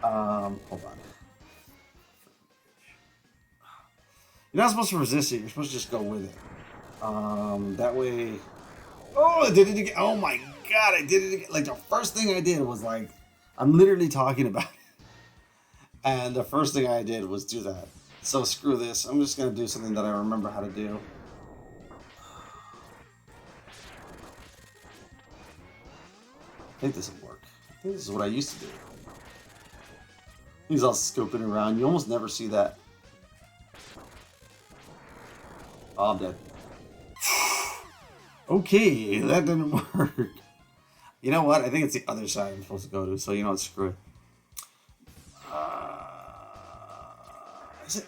Hold on. You're not supposed to resist it. You're supposed to just go with it. That way... Oh, I did it again. Oh my god, I did it again. Like, the first thing I did was like... I'm literally talking about it. And the first thing I did was do that. So screw this. I'm just going to do something that I remember how to do. I think this will work. I think this is what I used to do. He's all scoping around. You almost never see that. Oh, I'm dead. Okay, that didn't work. You know what? I think it's the other side I'm supposed to go to, so you know what? Screw it. Is it?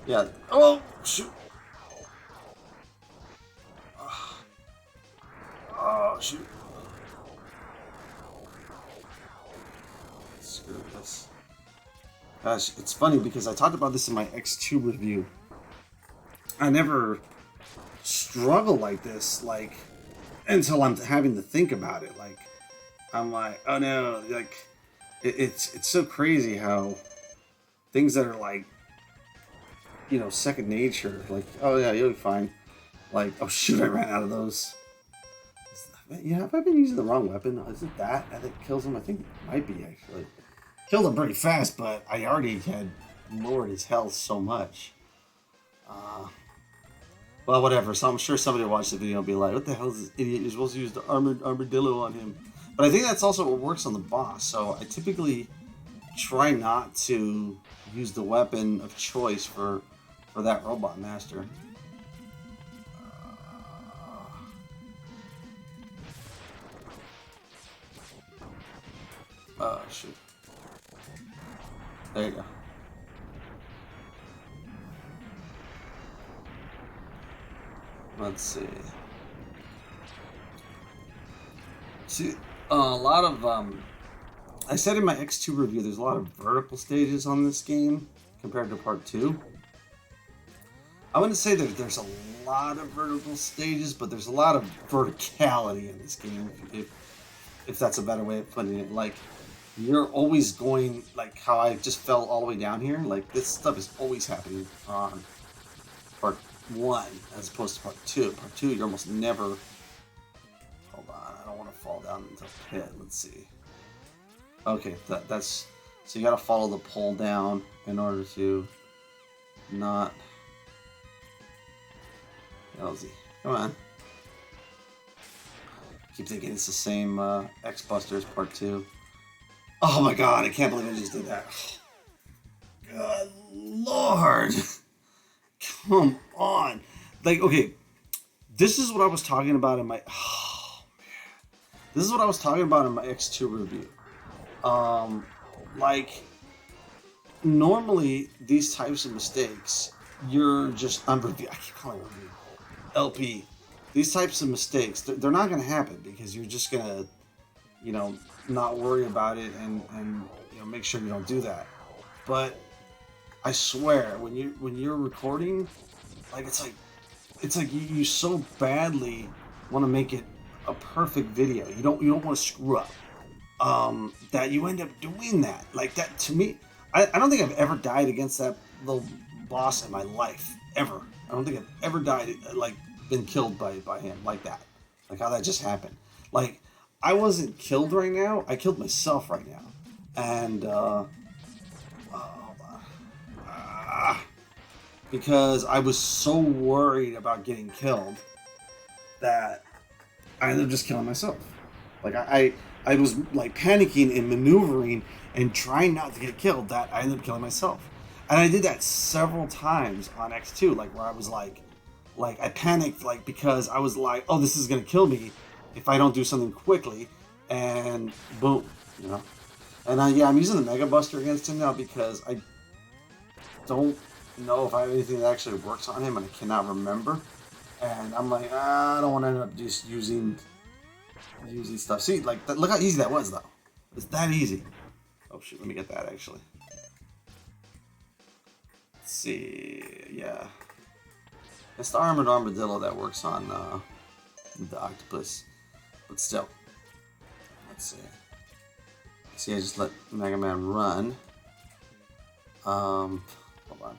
Yeah. Oh, shoot. Oh, shoot. Screw this. Gosh, it's funny because I talked about this in my X2 review. I never struggle like this, like, until I'm having to think about it. Like, I'm like, oh no, like, it's so crazy how things that are like, second nature, like, oh yeah, you'll be fine. Like, oh shoot, I ran out of those. Yeah, have I been using the wrong weapon? Is it that kills him? I think it might be, actually. Killed him pretty fast, but I already had lowered his health so much. Well, whatever. So I'm sure somebody will watch the video and be like, what the hell is this idiot? You're supposed to use the armadillo on him. But I think that's also what works on the boss. So I typically try not to use the weapon of choice for that robot master. Oh, shoot. There you go. Let's see. A lot of I said in my X2 review, there's a lot of vertical stages on this game compared to Part 2. I wouldn't say that there's a lot of vertical stages, but there's a lot of verticality in this game, if that's a better way of putting it. Like, you're always going, like how I just fell all the way down here, like this stuff is always happening on Part 1 as opposed to Part 2. Part 2, you're almost never... Hold on, I don't want to fall down into a pit. Let's see. Okay, that's... So you gotta follow the pole down in order to not... Elsie, come on. Keep thinking it's the same X-Busters Part 2. Oh my god, I can't believe I just did that. Good lord. Come on. Like, okay, this is what I was talking about in my... Oh, man. This is what I was talking about in my X2 review. Like, normally, these types of mistakes, you're just... I keep calling it review. LP. These types of mistakes, they're not going to happen because you're just going to, not worry about it and make sure you don't do that. But I swear, when you're recording, like it's like you so badly want to make it a perfect video. You don't want to screw up. That you end up doing that. Like that to me, I don't think I've ever died against that little boss in my life ever. I don't think I've ever died been killed by him like that. Like how that just happened. Like I wasn't killed right now. I killed myself right now. And, hold on. Because I was so worried about getting killed that I ended up just killing myself. Like, I was, like, panicking and maneuvering and trying not to get killed that I ended up killing myself. And I did that several times on X2, like, where I was, like I panicked, like, because I was like, oh, this is going to kill me if I don't do something quickly, and boom, And yeah, I'm using the Mega Buster against him now because I don't know if I have anything that actually works on him, and I cannot remember. And I'm like, I don't want to end up just using stuff. See, like, look how easy that was, though. It's that easy. Oh shoot, let me get that actually. Let's see, yeah. It's the armored armadillo that works on the octopus. But still, let's see. See, I just let Megaman run. Hold on.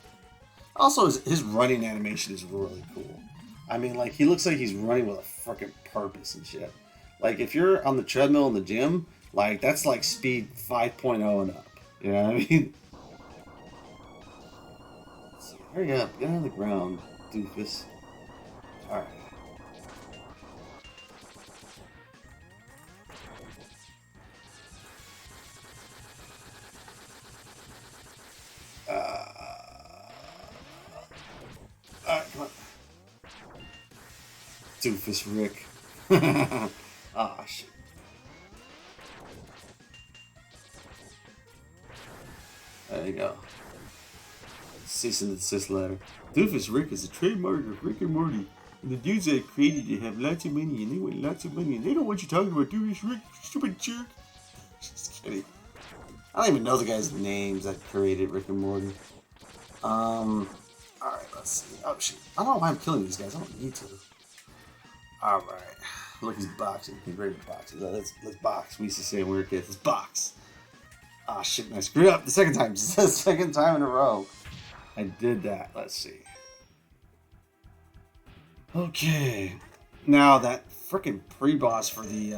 Also, his running animation is really cool. I mean, like, he looks like he's running with a freaking purpose and shit. Like, if you're on the treadmill in the gym, like, that's like speed 5.0 and up. You know what I mean? Let's see. Hurry up. Get on the ground, doofus. Alright. Come on. Doofus Rick. Ah, shit. There you go. Cease and desist letter. Doofus Rick is a trademark of Rick and Morty. And the dudes that created it have lots of money, and they want lots of money, and they don't want you talking about Doofus Rick, stupid jerk. Just kidding. I don't even know the guys' names that created Rick and Morty. Alright, let's see. Oh, shoot. I don't know why I'm killing these guys. I don't need to. All right. Look, he's boxing. He's ready to box. Let's box. We used to say when we were kids, let's box. Ah, shit, I screwed up the second time. The second time in a row. I did that. Let's see. Okay. Now that freaking pre-boss for the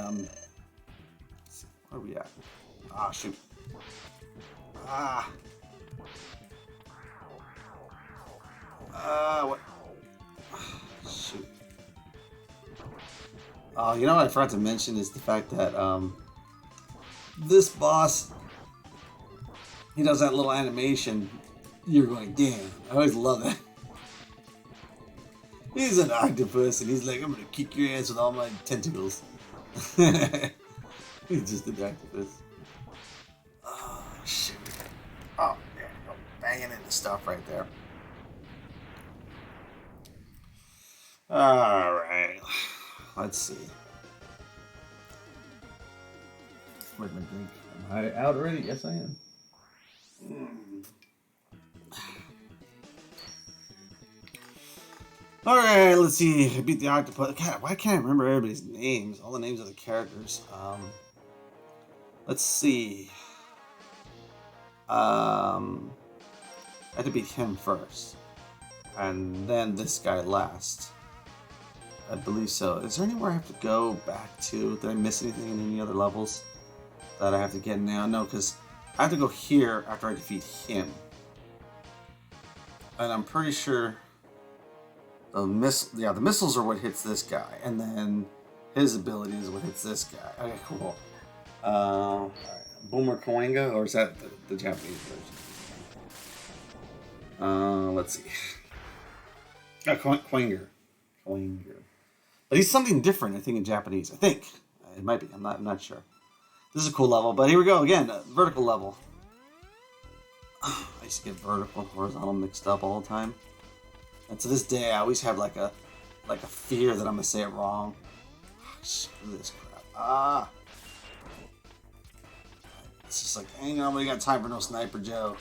where are we at? Ah, shoot. Ah. What? Shoot. Oh, you know what I forgot to mention is the fact that this boss, he does that little animation. You're going, damn. I always love that. He's an octopus, and he's like, I'm gonna kick your ass with all my tentacles. He's just an octopus. Oh, shit. Oh, there we go. Banging into stuff right there. Alright. Let's see. Where's my drink? Am I out already? Yes, I am. Alright, let's see. I beat the octopus. God, why can't I remember everybody's names? All the names of the characters. Let's see. I had to beat him first. And then this guy last. I believe so. Is there anywhere I have to go back to? Did I miss anything in any other levels that I have to get now? No, because I have to go here after I defeat him. And I'm pretty sure the missiles are what hits this guy, and then his ability is what hits this guy. Okay, cool. All right. Boomer Koenga, or is that the Japanese version? Let's see. Koenger. But he's something different, I think, in Japanese. I think it might be. I'm not sure. This is a cool level, but here we go again. Vertical level. I used to get vertical and horizontal mixed up all the time, and to this day, I always have like a fear that I'm gonna say it wrong. Screw this crap. Ah. It's just like, ain't nobody got time for no Sniper Joe.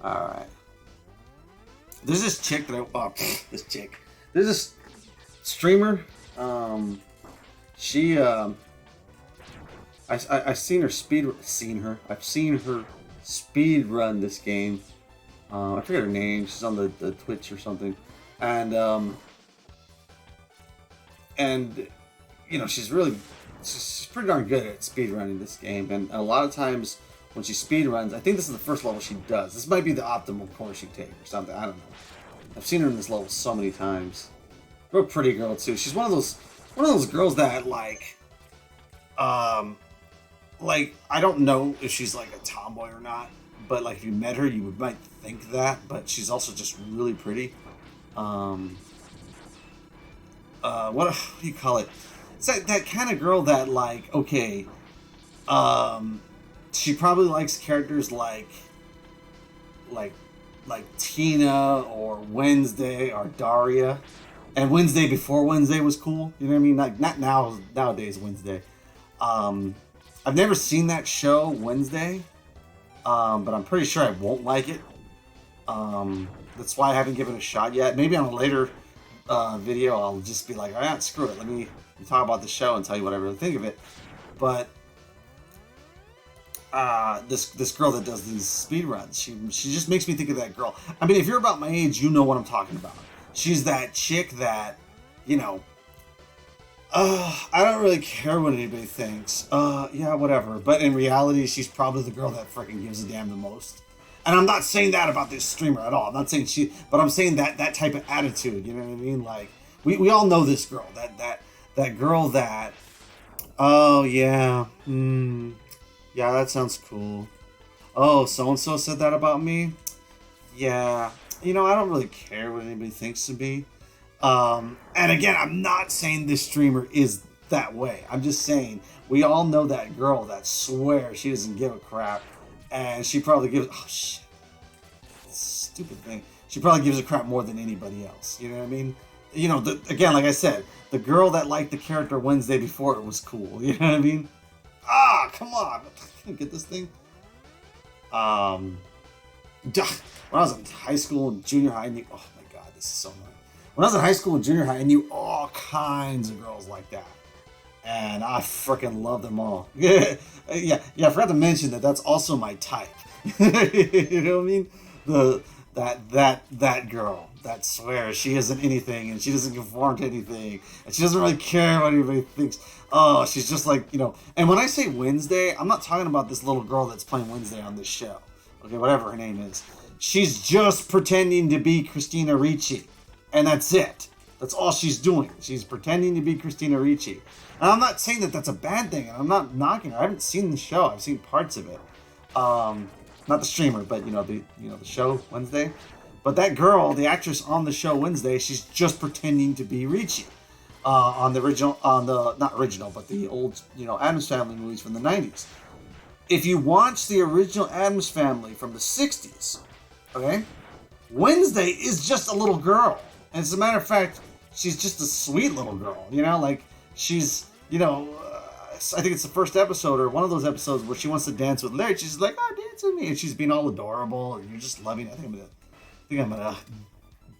Alright. There's this chick that this chick. There's this streamer. She I've seen her I've seen her speed run this game. I forget her name. She's on the Twitch or something. And you know, she's pretty darn good at speed running this game. And a lot of times when she speed runs, I think this is the first level she does. This might be the optimal course she takes or something. I don't know. I've seen her in this level so many times. Real pretty girl too. She's one of those girls that like I don't know if she's like a tomboy or not, but like if you met her, you might think that. But she's also just really pretty. What do you call it? It's that kind of girl that like, okay, she probably likes characters like Tina or Wednesday or Daria, and Wednesday before Wednesday was cool. You know what I mean? Like not nowadays Wednesday. I've never seen that show Wednesday, but I'm pretty sure I won't like it. That's why I haven't given it a shot yet. Maybe on a later video I'll just be like, alright, screw it. Let me talk about the show and tell you what I really think of it. But this girl that does these speed runs, she just makes me think of that girl. I mean, if you're about my age, you know what I'm talking about. She's that chick that, you know, I don't really care what anybody thinks. Yeah, whatever. But in reality, she's probably the girl that freaking gives a damn the most. And I'm not saying that about this streamer at all. I'm not saying but I'm saying that type of attitude. You know what I mean? Like we all know this girl. That girl that. Oh yeah. Yeah, that sounds cool. Oh, so and so said that about me. Yeah. You know, I don't really care what anybody thinks of me. And again, I'm not saying this streamer is that way. I'm just saying we all know that girl that swears she doesn't give a crap, and she probably gives stupid thing. She probably gives a crap more than anybody else. You know what I mean? You know, again, like I said, the girl that liked the character Wednesday before it was cool. You know what I mean? Ah, come on! I can't get this thing. Duh. When I was in high school and junior high, I knew. Oh my god, this is so annoying. When I was in high school and junior high, I knew all kinds of girls like that, and I freaking love them all. Yeah. I forgot to mention that that's also my type. You know what I mean? The that girl that swears she isn't anything and she doesn't conform to anything and she doesn't really care what anybody thinks. Oh, she's just like, you know. And when I say Wednesday, I'm not talking about this little girl that's playing Wednesday on this show. Okay, whatever her name is. She's just pretending to be Christina Ricci, and that's it. That's all she's doing. She's pretending to be Christina Ricci. And I'm not saying that that's a bad thing, and I'm not knocking her. I haven't seen the show. I've seen parts of it. Not the streamer, but the show Wednesday. But that girl, the actress on the show Wednesday, she's just pretending to be Ricci on the original, not original, but the old Addams Family movies from the '90s. If you watch the original Addams Family from the '60s, okay, Wednesday is just a little girl, and as a matter of fact, she's just a sweet little girl. Like she's I think it's the first episode or one of those episodes where she wants to dance with Larry. She's like, "Oh, dance with me," and she's being all adorable, and you're just loving it. I think I'm gonna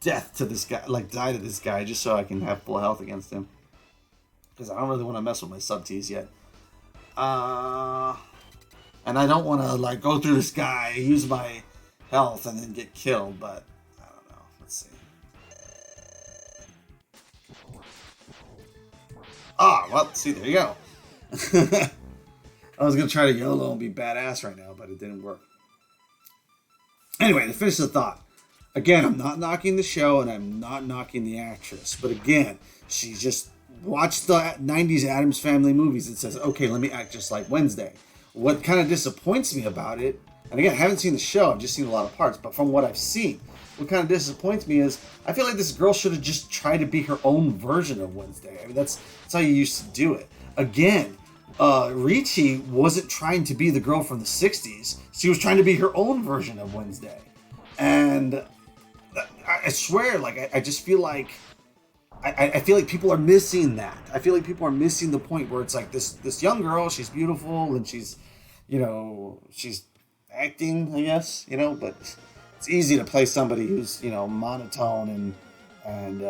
death to this guy, like die to this guy, just so I can have full health against him. Because I don't really want to mess with my sub-Ts yet. And I don't want to like go through this guy, use my health, and then get killed. But I don't know. Let's see. Well, see, there you go. I was gonna try to YOLO and be badass right now, but it didn't work. Anyway, to finish the thought. Again, I'm not knocking the show and I'm not knocking the actress. But again, she just watched the 90s Addams Family movies and says, okay, let me act just like Wednesday. What kind of disappoints me about it, and again, I haven't seen the show, I've just seen a lot of parts, but from what I've seen, what kind of disappoints me is I feel like this girl should have just tried to be her own version of Wednesday. I mean, that's how you used to do it. Again, Ricci wasn't trying to be the girl from the 60s. She was trying to be her own version of Wednesday. And I swear, like, I just feel like I feel like people are missing that. I feel like people are missing the point where it's like this young girl, she's beautiful and she's acting, I guess, but it's easy to play somebody who's, monotone and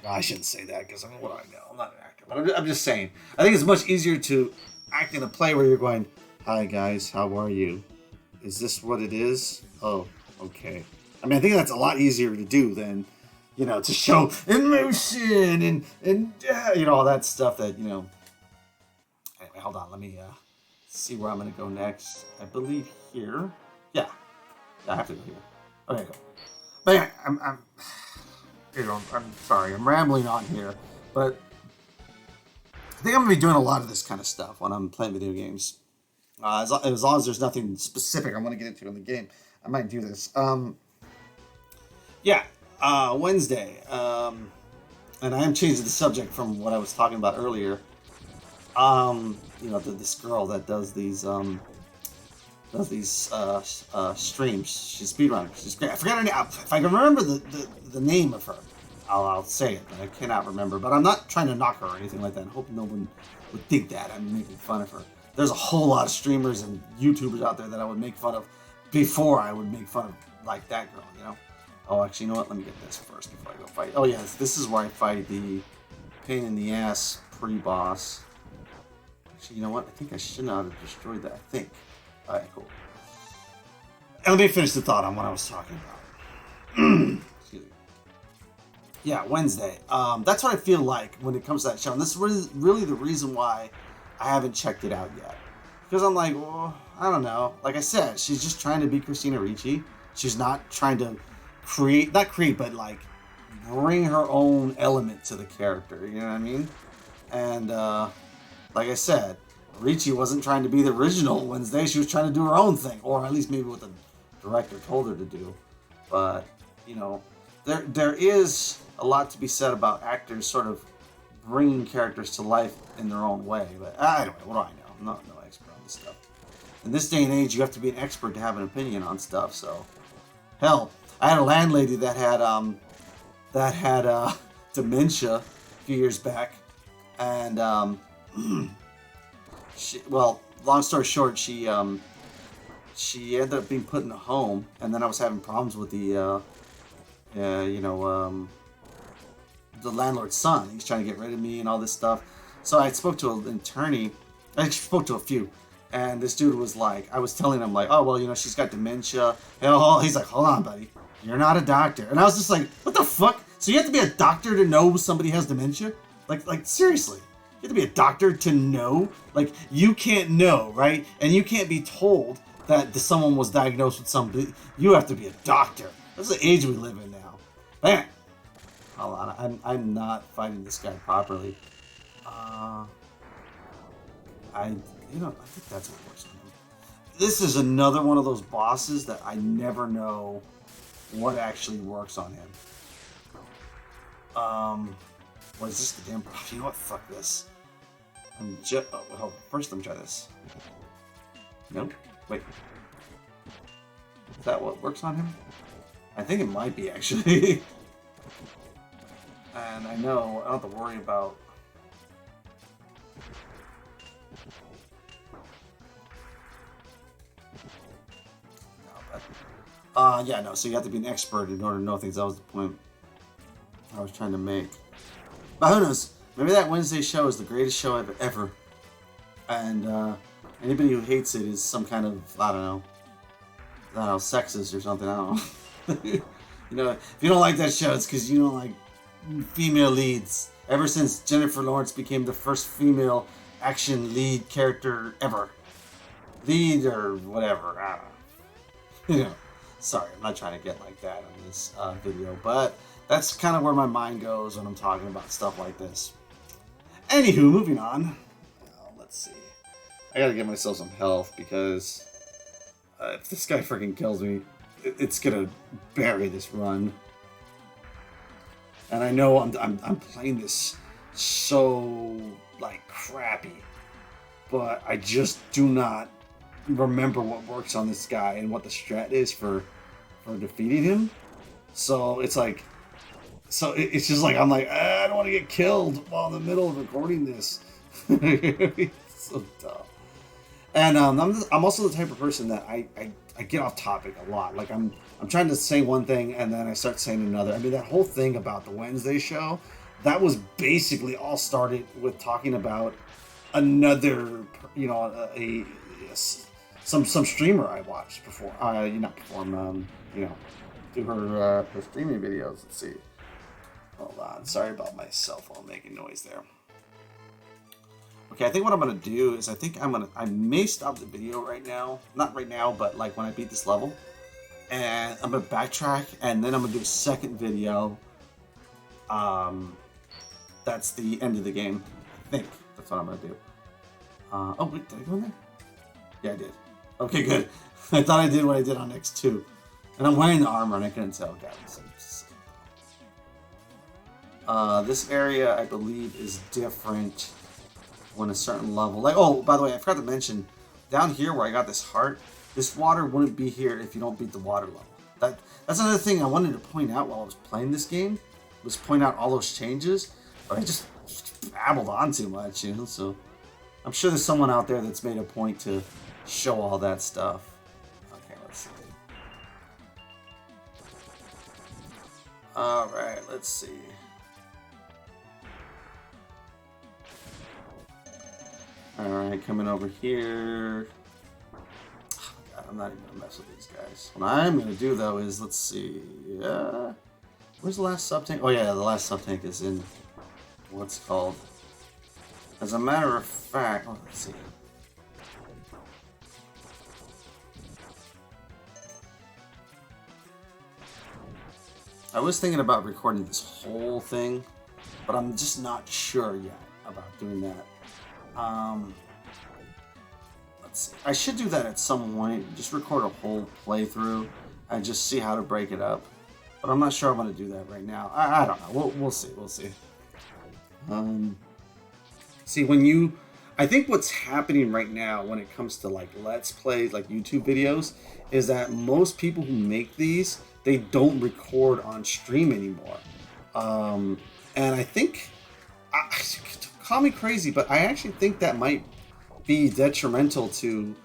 I shouldn't say that because what do I know? I'm not an actor, but I'm just saying. I think it's much easier to act in a play where you're going, "Hi guys, how are you? Is this what it is? Oh, okay." I mean, I think that's a lot easier to do than, to show emotion and all that stuff that, Anyway, hold on. Let me see where I'm going to go next. I believe here. Yeah, I have to go here. Okay, go. But yeah, I'm sorry. I'm rambling on here. But I think I'm going to be doing a lot of this kind of stuff when I'm playing video games. As long as there's nothing specific I want to get into in the game, I might do this. Wednesday. And I am changing the subject from what I was talking about earlier. This girl that does these streams. She's speedrunner. She's great. I forgot her name. If I can remember the name of her, I'll say it, but I cannot remember. But I'm not trying to knock her or anything like that. I hope no one would think that I'm making fun of her. There's a whole lot of streamers and YouTubers out there that I would make fun of before I would make fun of like that girl, Oh, actually, you know what? Let me get this first before I go fight. Oh, yes, this is where I fight the pain in the ass pre-boss. Actually, you know what? I think I should not have destroyed that. I think. All right, cool. And let me finish the thought on what I was talking about. Excuse me. Yeah, Wednesday. That's what I feel like when it comes to that show. And this is really the reason why I haven't checked it out yet. Because I'm like, well, I don't know. Like I said, she's just trying to be Christina Ricci. She's not trying to but like bring her own element to the character. You know what I mean? And like I said, Ricci wasn't trying to be the original Wednesday. She was trying to do her own thing, or at least maybe what the director told her to do. But there is a lot to be said about actors sort of bringing characters to life in their own way. But anyway, what do I know? I'm not no expert on this stuff. In this day and age, you have to be an expert to have an opinion on stuff. So, hell, I had a landlady that had dementia a few years back, and long story short, she she ended up being put in a home, and then I was having problems with the landlord's son. He's trying to get rid of me and all this stuff. So I spoke to an attorney. I spoke to a few. And this dude was like, I was telling him like, oh, well, she's got dementia. And he's like, hold on, buddy. You're not a doctor. And I was just like, what the fuck? So you have to be a doctor to know somebody has dementia? Like seriously. You have to be a doctor to know? Like, you can't know, right? And you can't be told that someone was diagnosed with something. You have to be a doctor. That's the age we live in now. Man. Hold on, I'm not fighting this guy properly. I think that's what works on him. This is another one of those bosses that I never know what actually works on him. What is this? The damn. You know what? Fuck this. First let me try this. Nope. Wait. Is that what works on him? I think it might be actually. And I know I don't have to worry about. No, so you have to be an expert in order to know things. That was the point I was trying to make. But who knows? Maybe that Wednesday show is the greatest show ever. And anybody who hates it is some kind of, I don't know, sexist or something. I don't know. If you don't like that show, it's because you don't like female leads. Ever since Jennifer Lawrence became the first female action lead character ever. Lead or whatever, I don't know. Sorry, I'm not trying to get like that on this video, but that's kind of where my mind goes when I'm talking about stuff like this. Anywho, moving on. Let's see. I gotta give myself some health because if this guy freaking kills me, it's gonna bury this run. And I know I'm playing this so like crappy, but I just do not remember what works on this guy and what the strat is for defeating him. So it's like, it's just like I'm like, I don't want to get killed while in the middle of recording this. It's so dumb. And I'm also the type of person that I get off topic a lot. Like I'm trying to say one thing and then I start saying another. I mean, that whole thing about the Wednesday show, that was basically all started with talking about another, some streamer I watched before. Do her streaming videos. Let's see. Hold on. Sorry about my cell phone making noise there. Okay, I think what I'm gonna do is I may stop the video right now. Not right now, but like when I beat this level. And I'm gonna backtrack and then I'm gonna do a second video. That's the end of the game. I think that's what I'm gonna do. Oh wait, did I go in there? Yeah, I did. Okay, good. I thought I did what I did on X2. And I'm wearing the armor and I couldn't tell. God, this area, I believe, is different when a certain level. Like, oh, by the way, I forgot to mention, down here where I got this heart, this water wouldn't be here if you don't beat the water level. That's another thing I wanted to point out while I was playing this game, was point out all those changes, but I just babbled on too much, so I'm sure there's someone out there that's made a point to show all that stuff. Okay, let's see. Alright, let's see. Alright, coming over here. Oh, God, I'm not even gonna mess with these guys. What I'm gonna do though is, let's see. Where's the last sub-tank? Oh yeah, the last sub-tank is in what's called. As a matter of fact, let's see. I was thinking about recording this whole thing, but I'm just not sure yet about doing that. Let's see. I should do that at some point. Just record a whole playthrough and just see how to break it up. But I'm not sure I'm going to do that right now. I don't know. We'll see. We'll see. See, I think what's happening right now when it comes to like Let's Plays, like YouTube videos, is that most people who make these, they don't record on stream anymore. And I think, call me crazy, but I actually think that might be detrimental to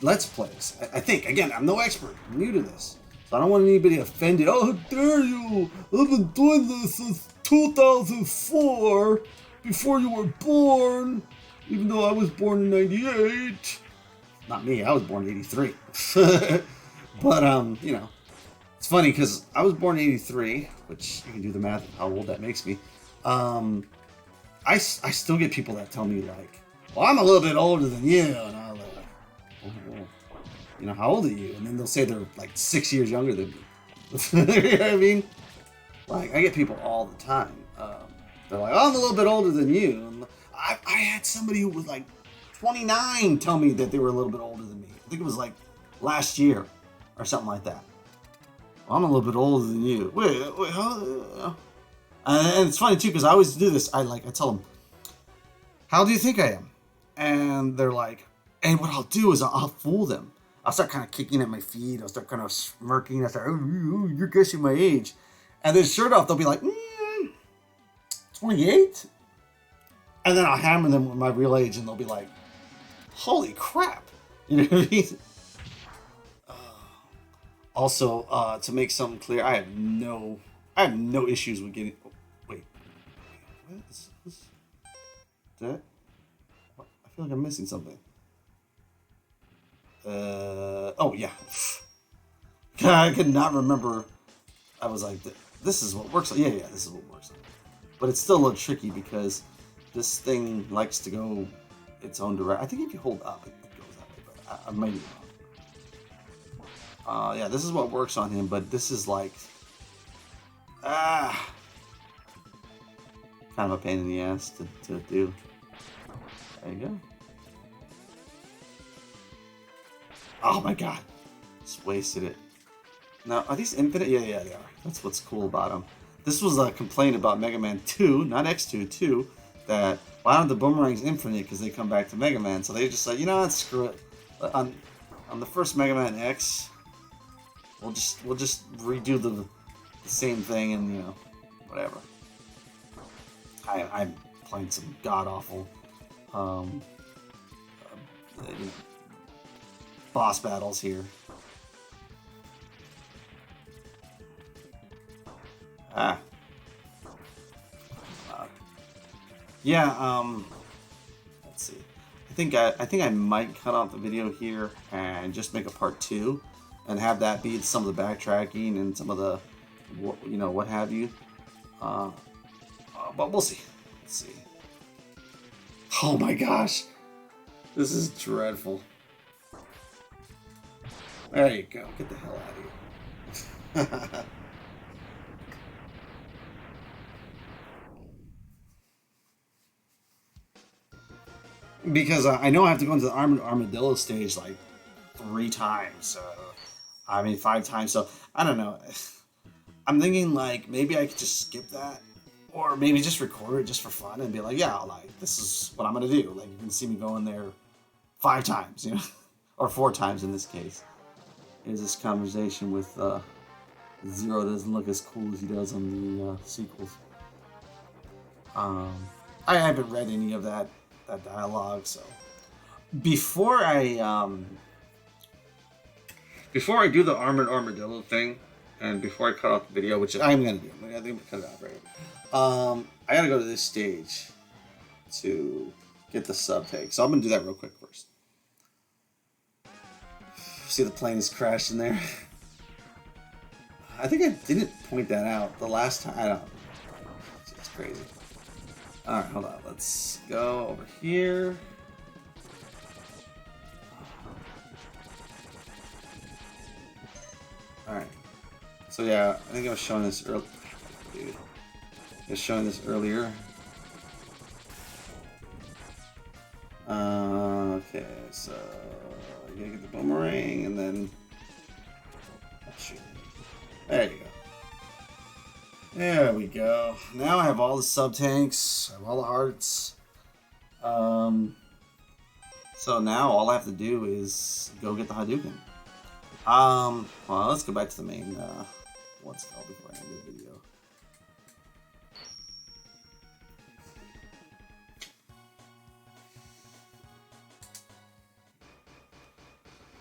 Let's Plays. I think, again, I'm no expert. I'm new to this. So I don't want anybody offended. Oh, how dare you! I've been doing this since 2004, before you were born, even though I was born in 98. Not me, I was born in 83. But, you know, it's funny because I was born in 83, which you can do the math of how old that makes me. I still get people that tell me, like, well, I'm a little bit older than you. And I'm like, oh, you know, how old are you? And then they'll say they're like 6 years younger than me. You know what I mean? Like, I get people all the time. They're like, oh, I'm a little bit older than you. And I had somebody who was like 29 tell me that they were a little bit older than me. I think it was like last year or something like that. Well, I'm a little bit older than you. Wait, how? And it's funny too because I always do this. I tell them, how do you think I am? And they're like, and what I'll do is I'll fool them. I'll start kind of kicking at my feet. I'll start kind of smirking. I'll start, oh, you're guessing my age. And then sure enough, they'll be like, 28? And then I'll hammer them with my real age and they'll be like, holy crap. You know what I mean? Also, to make something clear, I have no issues with getting. Oh, wait, what is that? What? I feel like I'm missing something. Oh yeah, I could not remember. I was like, this is what works. Yeah, this is what works. But it's still a little tricky because this thing likes to go its own direction. I think if you hold up, it goes that way. But I might be wrong. Yeah, this is what works on him, but this is like, kind of a pain in the ass to do. There you go. Oh my god, just wasted it. Now, are these infinite? Yeah, they are. That's what's cool about them. This was a complaint about Mega Man 2, not X2, 2, that why aren't the boomerangs infinite because they come back to Mega Man? So they just said, you know what, screw it. On the first Mega Man X, we'll just redo the same thing and, you know, whatever. I'm playing some god awful you know, boss battles here. Yeah, let's see. I think I might cut off the video here and just make a part 2 and have that be some of the backtracking and some of the, you know, what have you. But we'll see. Let's see. Oh my gosh. This is dreadful. There you go. Get the hell out of here. Because I know I have to go into the armadillo stage like 3 times. I mean 5 times. So I don't know. I'm thinking like maybe I could just skip that, or maybe just record it just for fun and be like, yeah, like this is what I'm gonna do. Like you can see me go in there 5 times, you know, or 4 times in this case. Here's this conversation with Zero. Doesn't look as cool as he does on the sequels. I haven't read any of that dialogue, so before I do the armored armadillo thing, and before I cut off the video, which I'm gonna do, I think I'm gonna cut it off right. I gotta go to this stage to get the sub take, so I'm gonna do that real quick first. See the plane is crashed in there. I think I didn't point that out the last time. I don't know. It's crazy. Alright, hold on. Let's go over here. Alright. So yeah, I think I was showing this earlier. Dude. I was showing this earlier. Okay, so you gotta get the boomerang and then oh, shoot. There you go. There we go. Now I have all the sub tanks, I have all the hearts. So now all I have to do is go get the Hadouken. Well, let's go back to the main what's it called before I end the video.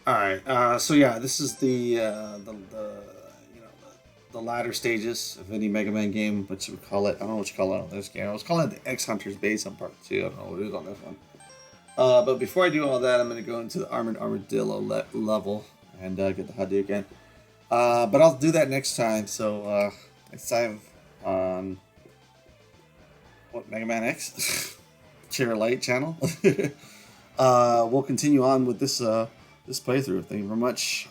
All right. So yeah, this is the you know the latter stages of any Mega Man game, what you would call it. I don't know what you call it on this game. I was calling it the X Hunters Base on part 2. I don't know what it is on this one. But before I do all that, I'm going to go into the Armored Armadillo level and get the Hadouken. But I'll do that next time. So next time on what Mega Man X Chair Light channel, we'll continue on with this this playthrough. Thank you very much.